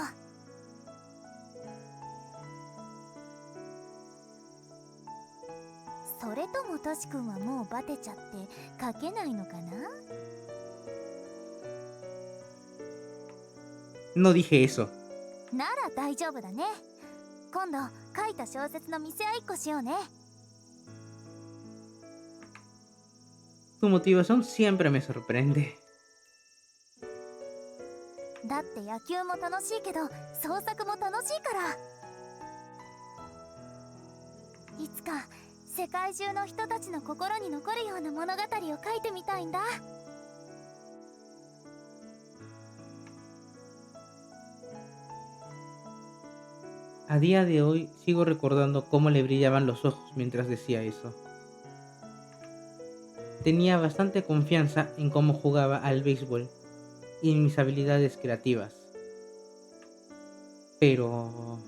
それともトシ君はもうバテちゃって書けないのかな。 No dije eso. なら大丈夫だね。今度書いた小説の見せ合いっこしようね。 Tu motivación siempre me sorprende. だって野球も楽しいけど創作も楽しいから。いつか世界中の人たちの心に残るような物語を書いてみたいんだ。 A día de hoy sigo recordando cómo le brillaban los ojos mientras decía eso. Tenía bastante confianza en cómo jugaba al béisbol y en mis habilidades creativas. Pero,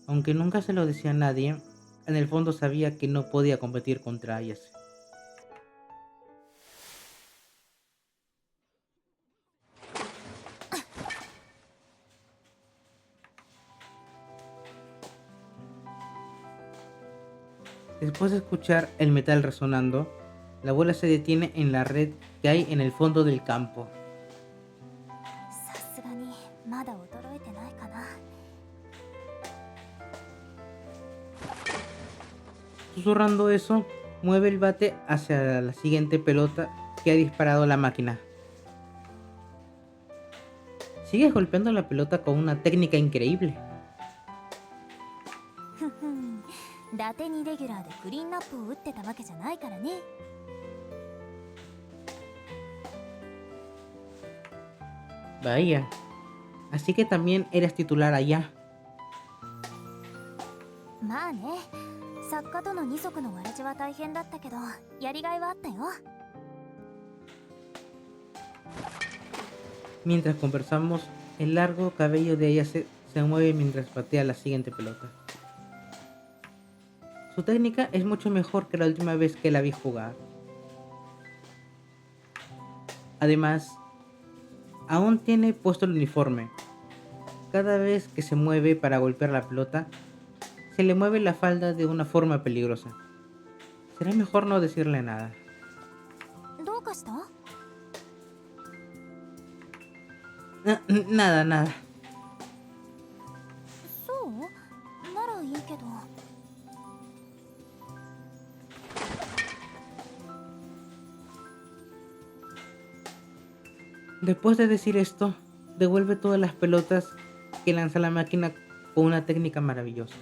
aunque nunca se lo decía a nadie, en el fondo sabía que no podía competir contra Ayase. Después de escuchar el metal resonando, la bola se detiene en la red que hay en el fondo del campo. さすがにまだ衰えてないかな。 Susurrando eso, mueve el bate hacia la siguiente pelota que ha disparado la máquina. Sigues golpeando la pelota con una técnica increíble. ふふん、伊達にレギュラーでクリーンナップを打ってたわけじゃないからね。 Vaya, así que también eres titular allá. まあね、作家との二足のわらじは大変だったけどやりがいはあったよ。 Mientras conversamos, el largo cabello de ella se mueve mientras patea la siguiente pelota. Su técnica es mucho mejor que la última vez que la vi jugar. Además, aún tiene puesto el uniforme. Cada vez que se mueve para golpear la pelota, se le mueve la falda de una forma peligrosa. Será mejor no decirle nada. どうかした？ Nada, nada. そう？ならいいけど。 Después de decir esto, devuelve todas las pelotas que lanza la máquina con una técnica maravillosa.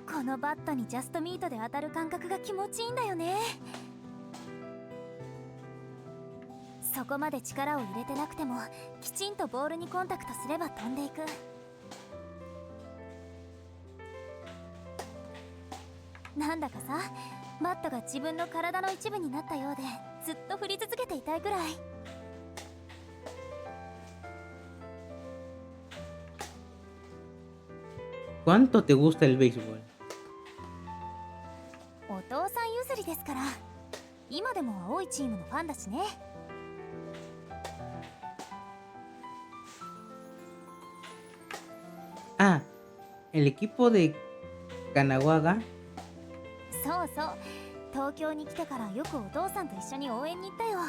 このバットにジャストミートで当たる感覚が気持ちいいんだよね。そこまで力を入れてなくてもきちんとボールにコンタクトすれば飛んでいく。なんだかさ、バットが自分の体の一部になったようでずっと振り続けていたいくらい。¿Cuánto te gusta el béisbol? お父さん譲りですから。今でも青いチームのファンだしね。Ah, el equipo de Kanagawa. そうそう、東京に来てからよくお父さんと一緒に応援に行ったよ。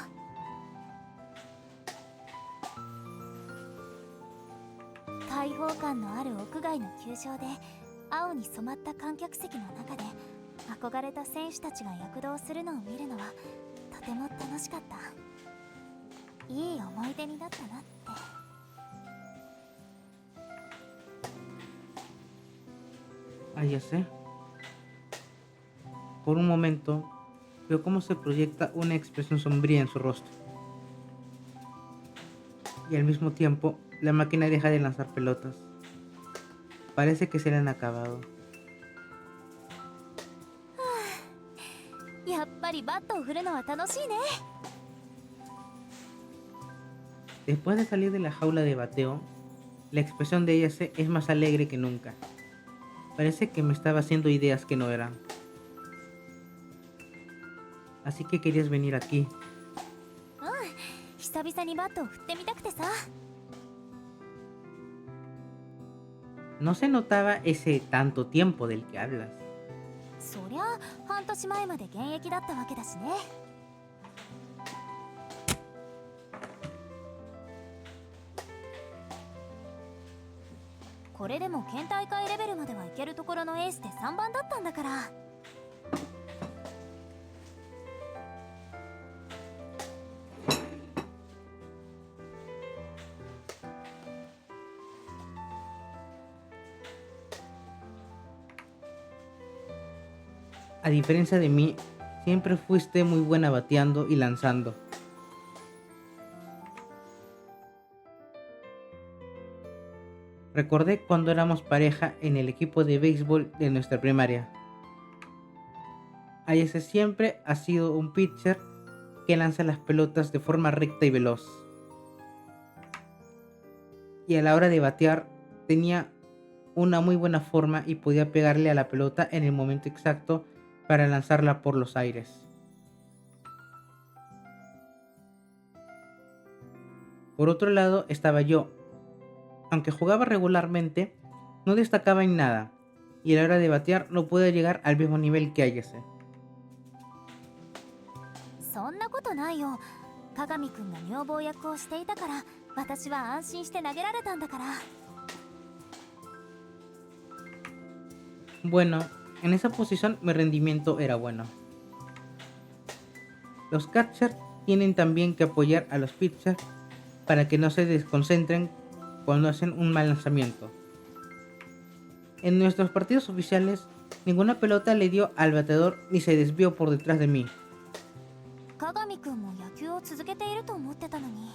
開放感のある屋外の球場で青に染まった観客席の中で憧れた選手たちが躍動するのを見るのはとても楽しかった。いい思い出になったなって。Ah, ya sé. Por un momento, veo cómo se proyecta una expresión sombría en su rostro. Y al mismo tiempo, la máquina deja de lanzar pelotas. Parece que se le han acabado. やっぱりバットを振るのは楽しいね。 Después de salir de la jaula de bateo, la expresión de Ayase es más alegre que nunca. Parece que me estaba haciendo ideas que no eran. Así que querías venir aquí. 久々にバットを振ってみたくてさ。 No se notaba ese tanto tiempo del que hablas. そりゃ半年前まで現役だったわけだしね。これでも県大会レベルまではいけるところのエースで3番だったんだから。A diferencia de mí, siempre fuiste muy buena bateando y lanzando. Recordé cuando éramos pareja en el equipo de béisbol de nuestra primaria. Ayase siempre ha sido un pitcher que lanza las pelotas de forma recta y veloz. Y a la hora de batear tenía una muy buena forma y podía pegarle a la pelota en el momento exacto para lanzarla por los aires. Por otro lado estaba yo. Aunque jugaba regularmente, no destacaba en nada, y a la hora de batear no pude llegar al mismo nivel que Ayase. そんなことないよ。鏡くんが女房役をしていたから私は安心して投げられたんだから。 Bueno, en esa posición mi rendimiento era bueno. Los catchers tienen también que apoyar a los pitchers para que no se desconcentren cuando hacen un mal lanzamiento. En nuestros partidos oficiales, ninguna pelota le dio al bateador ni se desvió por detrás de mí. 鏡くんも野球を続けていると思ってたのに。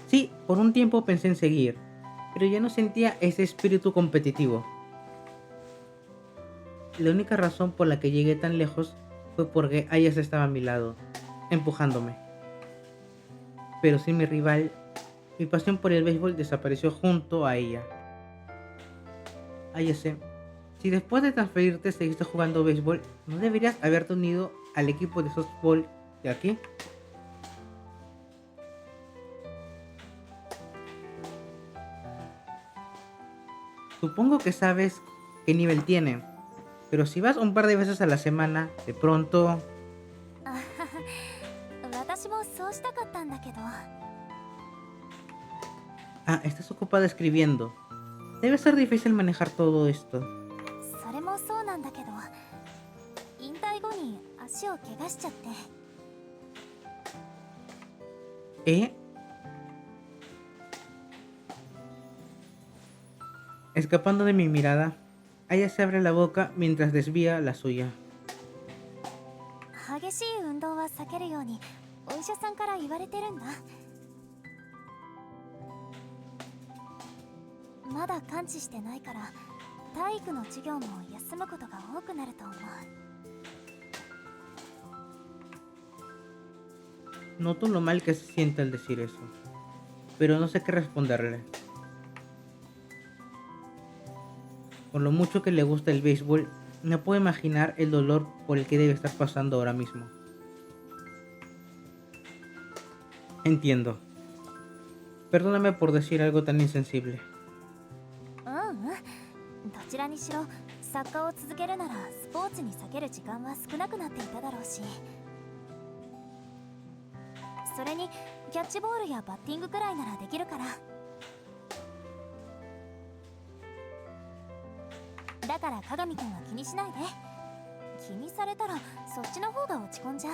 Sí, por un tiempo pensé en seguir, pero ya no sentía ese espíritu competitivo. La única razón por la que llegué tan lejos fue porque Ayase estaba a mi lado, empujándome. Pero sin mi rival, mi pasión por el béisbol desapareció junto a ella. Ayase, si después de transferirte seguiste jugando béisbol, ¿no deberías haberte unido al equipo de softball de aquí? Supongo que sabes qué nivel tiene, pero si vas un par de veces a la semana, de pronto... 私もそうしたかったんだけど。 Ah, estás ocupada escribiendo. Debe ser difícil manejar todo esto. それもそうなんだけど、引退後に足を怪我しちゃって。 ¿Eh? Escapando de mi mirada, Aya se abre la boca mientras desvía la suya. 激しい運動は避けるようにお医者さんから言われてるんだ。まだ完治してないから体育の授業も休むことが多くなると思う。 Noto lo mal que se siente al decir eso, pero no sé qué responderle. Por lo mucho que le gusta el béisbol, no puedo imaginar el dolor por el que debe estar pasando ahora mismo. Entiendo. Perdóname por decir algo tan insensible. どちらにしろ作家を続けるならスポーツに避ける時間は少なくなっていただろうし、それにキャッチボールやバッティングくらいならできるから。だから鏡くんは気にしないで。気にされたらそっちの方が落ち込んじゃう。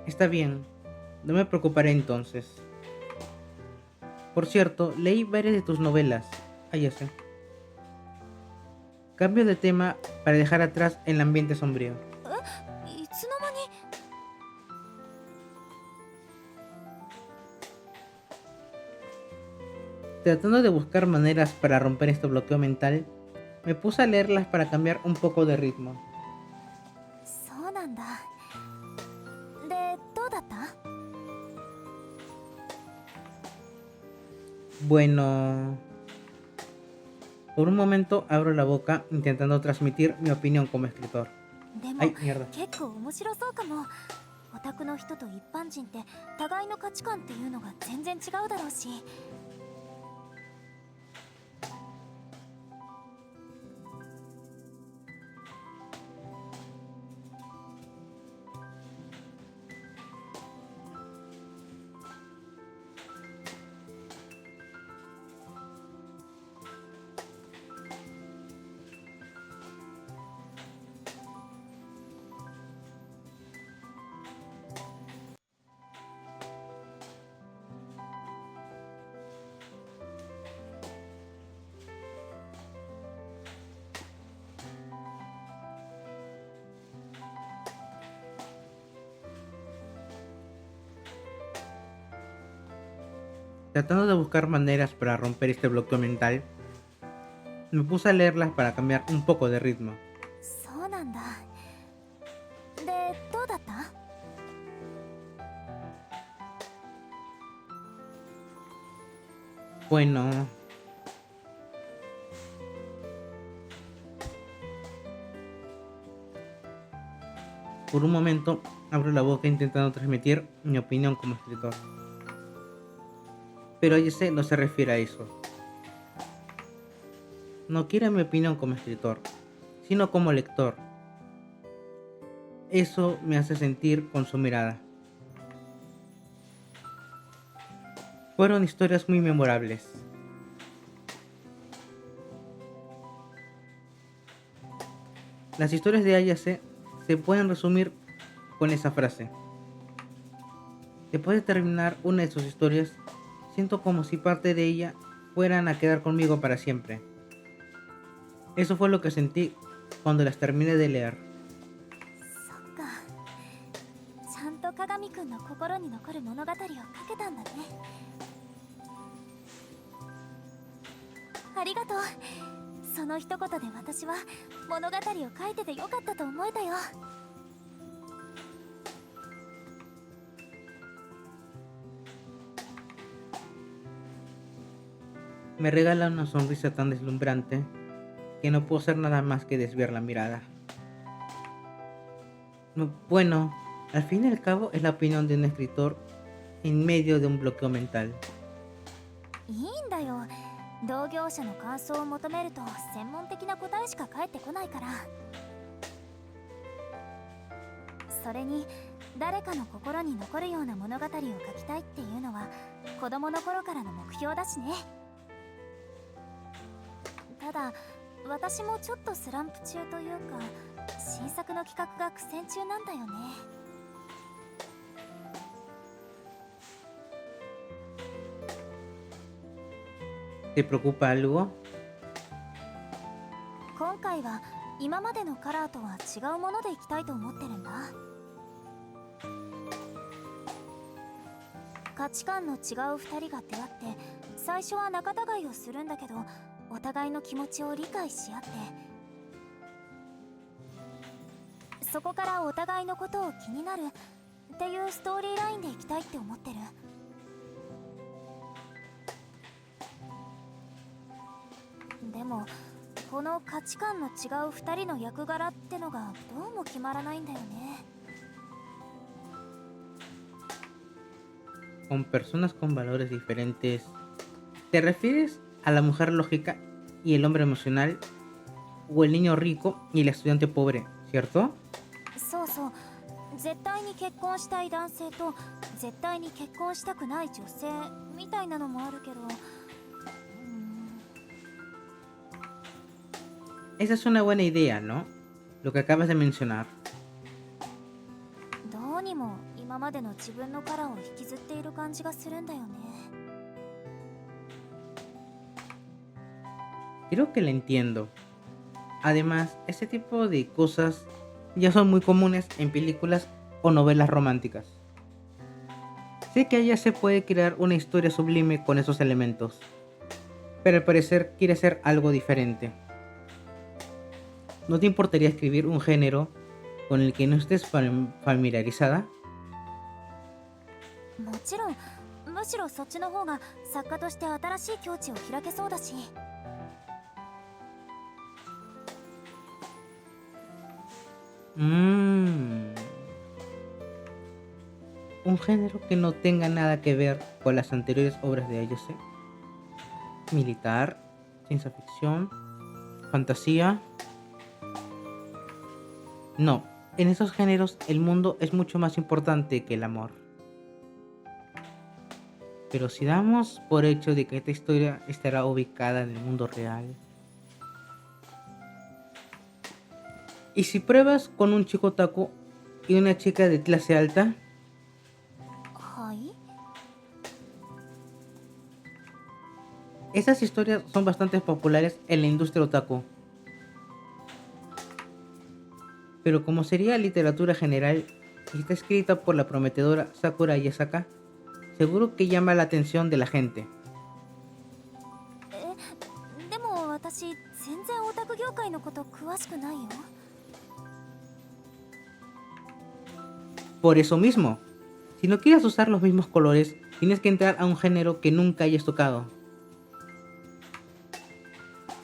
Está bien, no me preocuparé entonces. Por cierto, leí varias de tus novelas, Ayase. Cambio de tema para dejar atrás el ambiente sombrío. いつの間に。Tratando de buscar maneras para romper este bloqueo mental, me puse a leerlas para cambiar un poco de ritmo. そうなんだ。で、どうだった？ Bueno... Por un momento abro la boca intentando transmitir mi opinión como escritor. でも Ay, mierda. 結構面白そうかも。オタクの人と一般人って互いの価値観っていうのが全然違うだろうし。 Tratando de buscar maneras para romper este bloqueo mental, me puse a leerlas para cambiar un poco de ritmo. そうなんだ。で、どうだった？ Bueno... Por un momento abro la boca intentando transmitir mi opinión como escritor. Pero Ayase no se refiere a eso. No quiere mi opinión como escritor, sino como lector. Eso me hace sentir con su mirada. Fueron historias muy memorables. Las historias de Ayase se pueden resumir con esa frase. Después de terminar una de sus historias, siento como si parte de ella fueran a quedar conmigo para siempre. Eso fue lo que sentí cuando las terminé de leer. そっか。ちゃんと鏡くんの心に残る物語を書けたんだね。ありがとう。その一言で私は物語を書いててよかったと思えたよ。 Me regala una sonrisa tan deslumbrante que no puedo hacer nada más que desviar la mirada. Bueno, al fin y al cabo es la opinión de un escritor en medio de un bloqueo mental. いいんだよ。同業者の感想を求めると専門的な答えしか返ってこないから。それに誰かの心に残るような物語を書きたいっていうのは子供の頃からの目標だしね。ただ私もちょっとスランプ中というか新作の企画が苦戦中なんだよね。 ¿Te preocupa algo? 今回は今までのカラーとは違うものでいきたいと思ってるんだ。価値観の違う2人が出会って最初は仲違いをするんだけどお互いの気持ちを理解し合ってそこからお互いのことを気になるっていうストーリーラインでいきたいって思ってる。もこの価値観の違う2人の役柄ってのがどうも決まらないんだよね。 Con personas con valores diferentes. ¿Te refieres a la mujer lógica y el hombre emocional? ¿O el niño rico y el estudiante pobre, cierto? そうそう、絶対に結婚したい男性と絶対に結婚したくない女性みたいなのもあるけど、Esa es una buena idea, ¿no? Lo que acabas de mencionar. どうにも今までの自分のカラーを引きずっている感じがするんだよね。 Creo que la entiendo. Además, este tipo de cosas ya son muy comunes en películas o novelas románticas. Sé que ella se puede crear una historia sublime con esos elementos, pero al parecer quiere hacer algo diferente. ¿No te importaría escribir un género con el que no estés familiarizada? もちろん、むしろそっちの方が作家として新しい境地を開けそうだし。 Un género que no tenga nada que ver con las anteriores obras de Ayase. Militar, ciencia ficción, fantasía. No, en esos géneros el mundo es mucho más importante que el amor. Pero si damos por hecho de que esta historia estará ubicada en el mundo real, ¿y si pruebas con un chico otaku y una chica de clase alta? はい。 Esas historias son bastante populares en la industria otaku. Pero como sería literatura general y está escrita por la prometedora Sakura Yasaka, seguro que llama la atención de la gente. でも私全然オタク業界のこと詳しくないよ。 Por eso mismo, si no quieres usar los mismos colores, tienes que entrar a un género que nunca hayas tocado.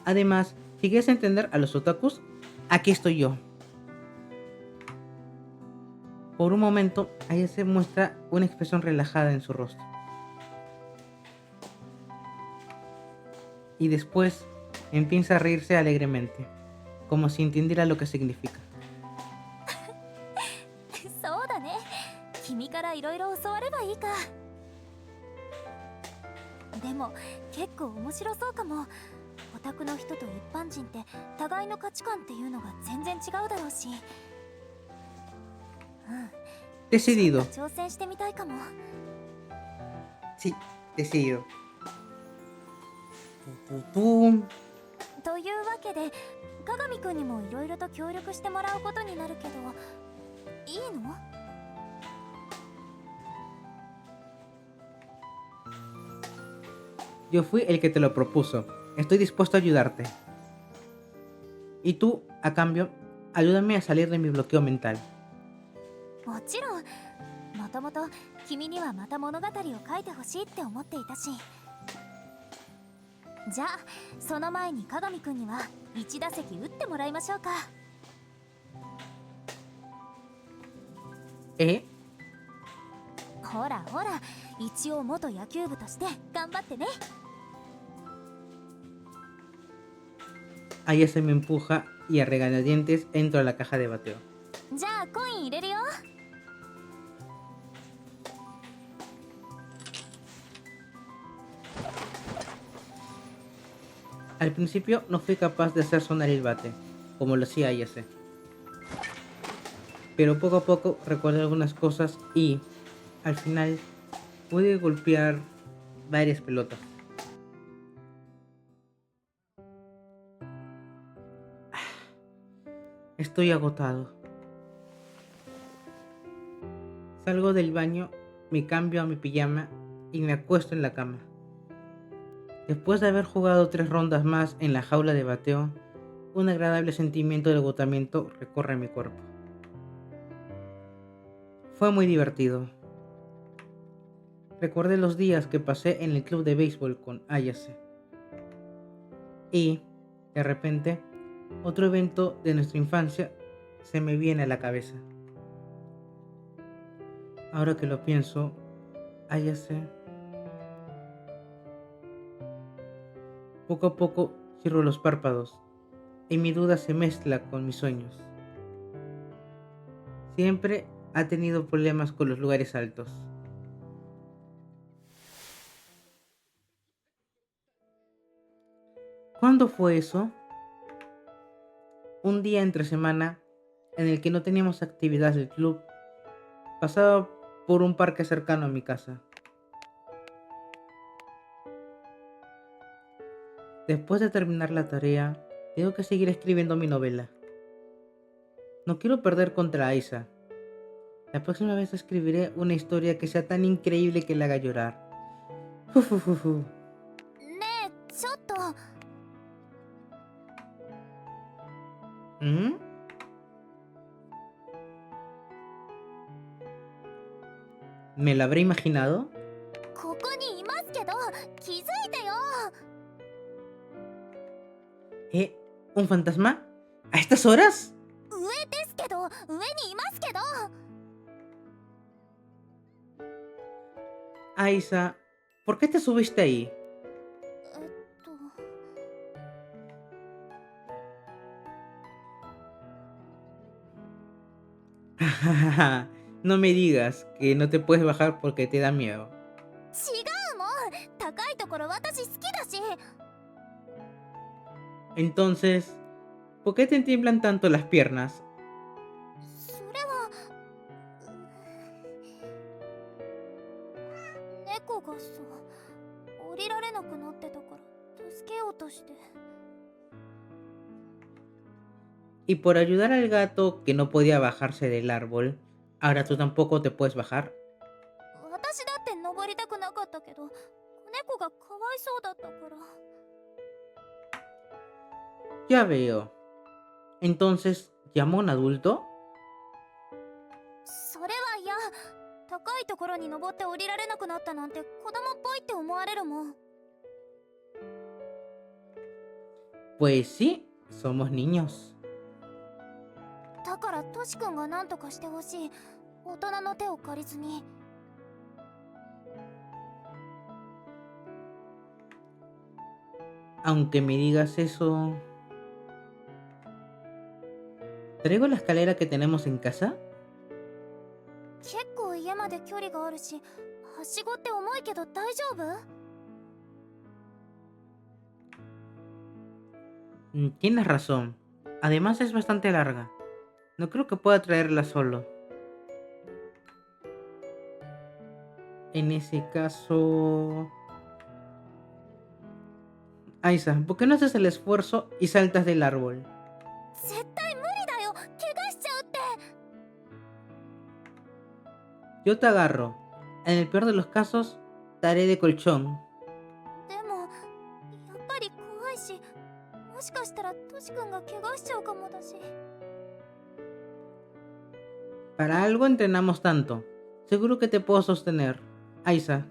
Además, si quieres entender a los otakus, aquí estoy yo. Por un momento, Ayase muestra una expresión relajada en su rostro. Y después empieza a reírse alegremente, como si entendiera lo que significa. そうだね。君からいろいろ教わればいいか。でも結構面白そうかも。オタクの人と一般人って互いの価値観っていうのが全然違うだろうし。Decidido. 挑戦してみたいかも。 Sí, decidido. Tum. というわけで、鏡くんにもいろいろと協力してもらうことになるけど、いいの？ Yo fui el que te lo propuso. Estoy dispuesto a ayudarte. Y tú, a cambio, ayúdame a salir de mi bloqueo mental. もちろん。もともと君にはまた物語を書いてほしいって思っていたし。じゃあその前に鏡くんには1打席打ってもらいましょうか。ほらほら、一応元野球部として頑張ってね。 Ayase me empuja y a regañadientes entro a la caja de bateo. じゃあコイン入れるよ。 Al principio no fui capaz de hacer sonar el bate, como lo hacía Ayase. Pero poco a poco recordé algunas cosas y, al final, pude golpear varias pelotas. Estoy agotado. Salgo del baño, me cambio a mi pijama y me acuesto en la cama. Después de haber jugado 3 rondas más en la jaula de bateo, un agradable sentimiento de agotamiento recorre mi cuerpo. Fue muy divertido. Recordé los días que pasé en el club de béisbol con Ayase. Y, De repente, otro evento de nuestra infancia se me viene a la cabeza. Ahora que lo pienso, ya sé. Poco a poco cierro los párpados y mi duda se mezcla con mis sueños. Siempre ha tenido problemas con los lugares altos. ¿Cuándo fue eso? Un día entre semana en el que no teníamos actividad del club, pasaba por un parque cercano a mi casa. Después de terminar la tarea, tengo que seguir escribiendo mi novela. No quiero perder contra Aisa. La próxima vez escribiré una historia que sea tan increíble que la haga llorar. Uf, uf, uf, uf. ねえちょっと ¿Mm? ¿Me lo habré imaginado? ここにいますけど気づいてよ ¿Un fantasma? ¿A estas horas? 上ですけど上にいますけど Aisa, ¿por qué te subiste ahí? と No me digas que no te puedes bajar porque te da miedo. 違うもん高いところ私好きだし Entonces, ¿por qué te tiemblan tanto las piernas? それは猫がさ降りられなくなってたから助けようとして Y por ayudar al gato que no podía bajarse del árbol, ahora tú tampoco te puedes bajar. 私だって登りたくなかったけど子猫がかわいそうだったから Ya veo. Entonces, ¿llamó a un adulto? それは嫌高いところに登って降りられなくなったなんて子供っぽいって思われるもん Pues sí, somos niños. だからトシ君が何とかしてほしい大人の手を借りずに Aunque me digas eso... ¿Traigo la escalera que tenemos en casa? 結構家まで距離があるしはしごって重いけど大丈夫 Tienes razón. Además es bastante larga. No creo que pueda traerla solo. En ese caso... Aisa, ¿por qué no haces el esfuerzo y saltas del árbol? 絶対無理だよ怪我しちゃうって Yo te agarro. En el peor de los casos, te haré de colchón. でもやっぱり怖いしもしかしたらトシ君が怪我しちゃうかもだし Para algo entrenamos tanto. Seguro que te puedo sostener, Aisa.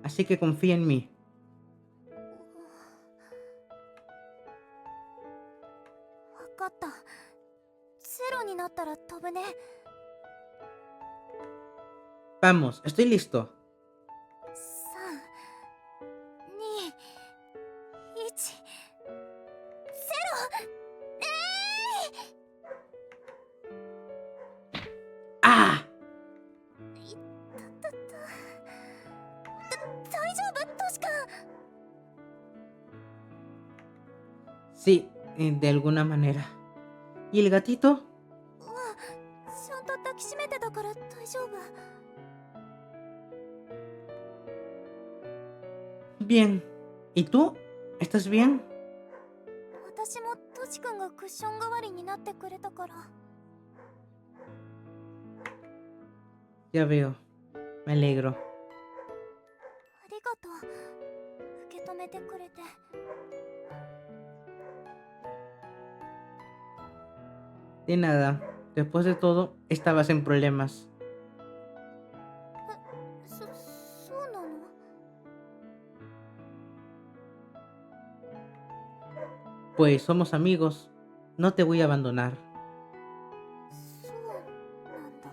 Así que confía en mí. 分かったゼロになったら飛ぶね Vamos, estoy listo. 3 2 1 ¡Ah! 大丈夫トシ君 Sí, de alguna manera. ¿Y el gatito? ちゃんと抱きしめてたから大丈夫 Bien. ¿Y tú? ¿Estás bien? 私もトシ君がクッション代わりになってくれたから Ya veo. Me alegro. ありがとう受け止めてくれて De nada. Después de todo, estabas en problemas. そうなの Pues somos amigos. No te voy a abandonar. そうなんだ。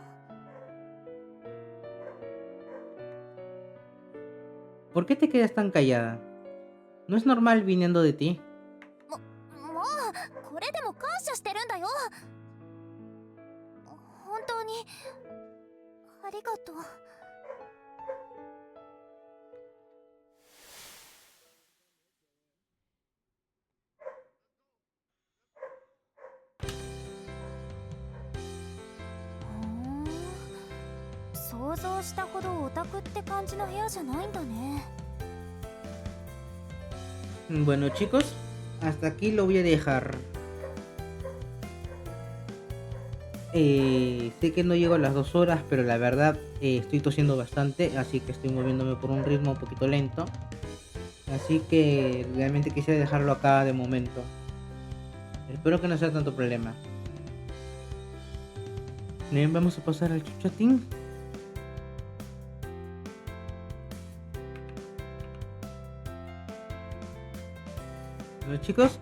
¿Por qué te quedas tan callada? No es normal viniendo de ti. もうこれでも感謝してるんだよ。本当にありがとう。 想像したほどオタクって感じの部屋じゃないんだね。 Bueno, chicos, hasta aquí lo voy a dejar. Sé que no llego a las 2 horas, pero la verdad estoy tosiendo bastante, así que estoy moviéndome por un ritmo un poquito lento. Así que realmente quisiera dejarlo acá de momento. Espero que no sea tanto problema. Bien, vamos a pasar al chuchatín. Bueno, chicos,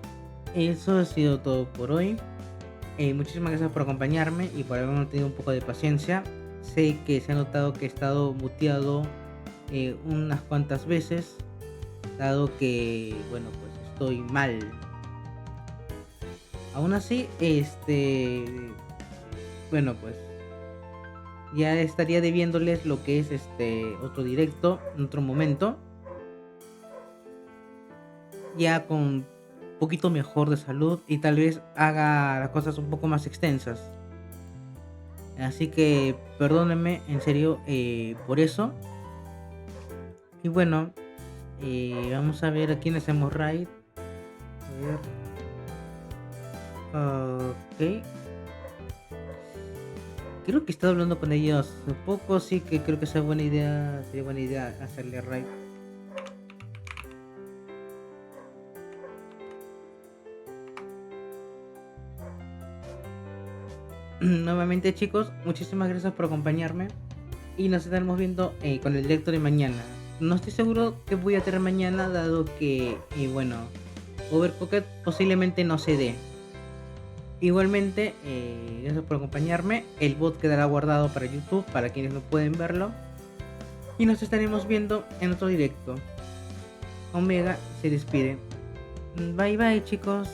eso ha sido todo por hoy. Muchísimas gracias por acompañarme y por haberme tenido un poco de paciencia. Sé que se ha notado que he estado muteado unas cuantas veces, dado que, bueno, pues estoy mal. Aún así, bueno, pues ya estaría debiéndoles lo que es otro directo en otro momento, ya con un poquito mejor de salud, y tal vez haga las cosas un poco más extensas. Así que perdónenme en serio por eso. Y bueno, vamos a ver a quién hacemos raid. A ver. Ok. Creo que he estado hablando con ellos hace poco, sí que creo que sería buena idea hacerle raid. Nuevamente, chicos, muchísimas gracias por acompañarme y nos estaremos viendo con el directo de mañana. No estoy seguro que voy a tener mañana, dado que, bueno, Overcooked posiblemente no se dé. Igualmente, gracias por acompañarme. El bot quedará guardado para YouTube para quienes no pueden verlo. Y nos estaremos viendo en otro directo. Omega se despide. Bye bye, chicos.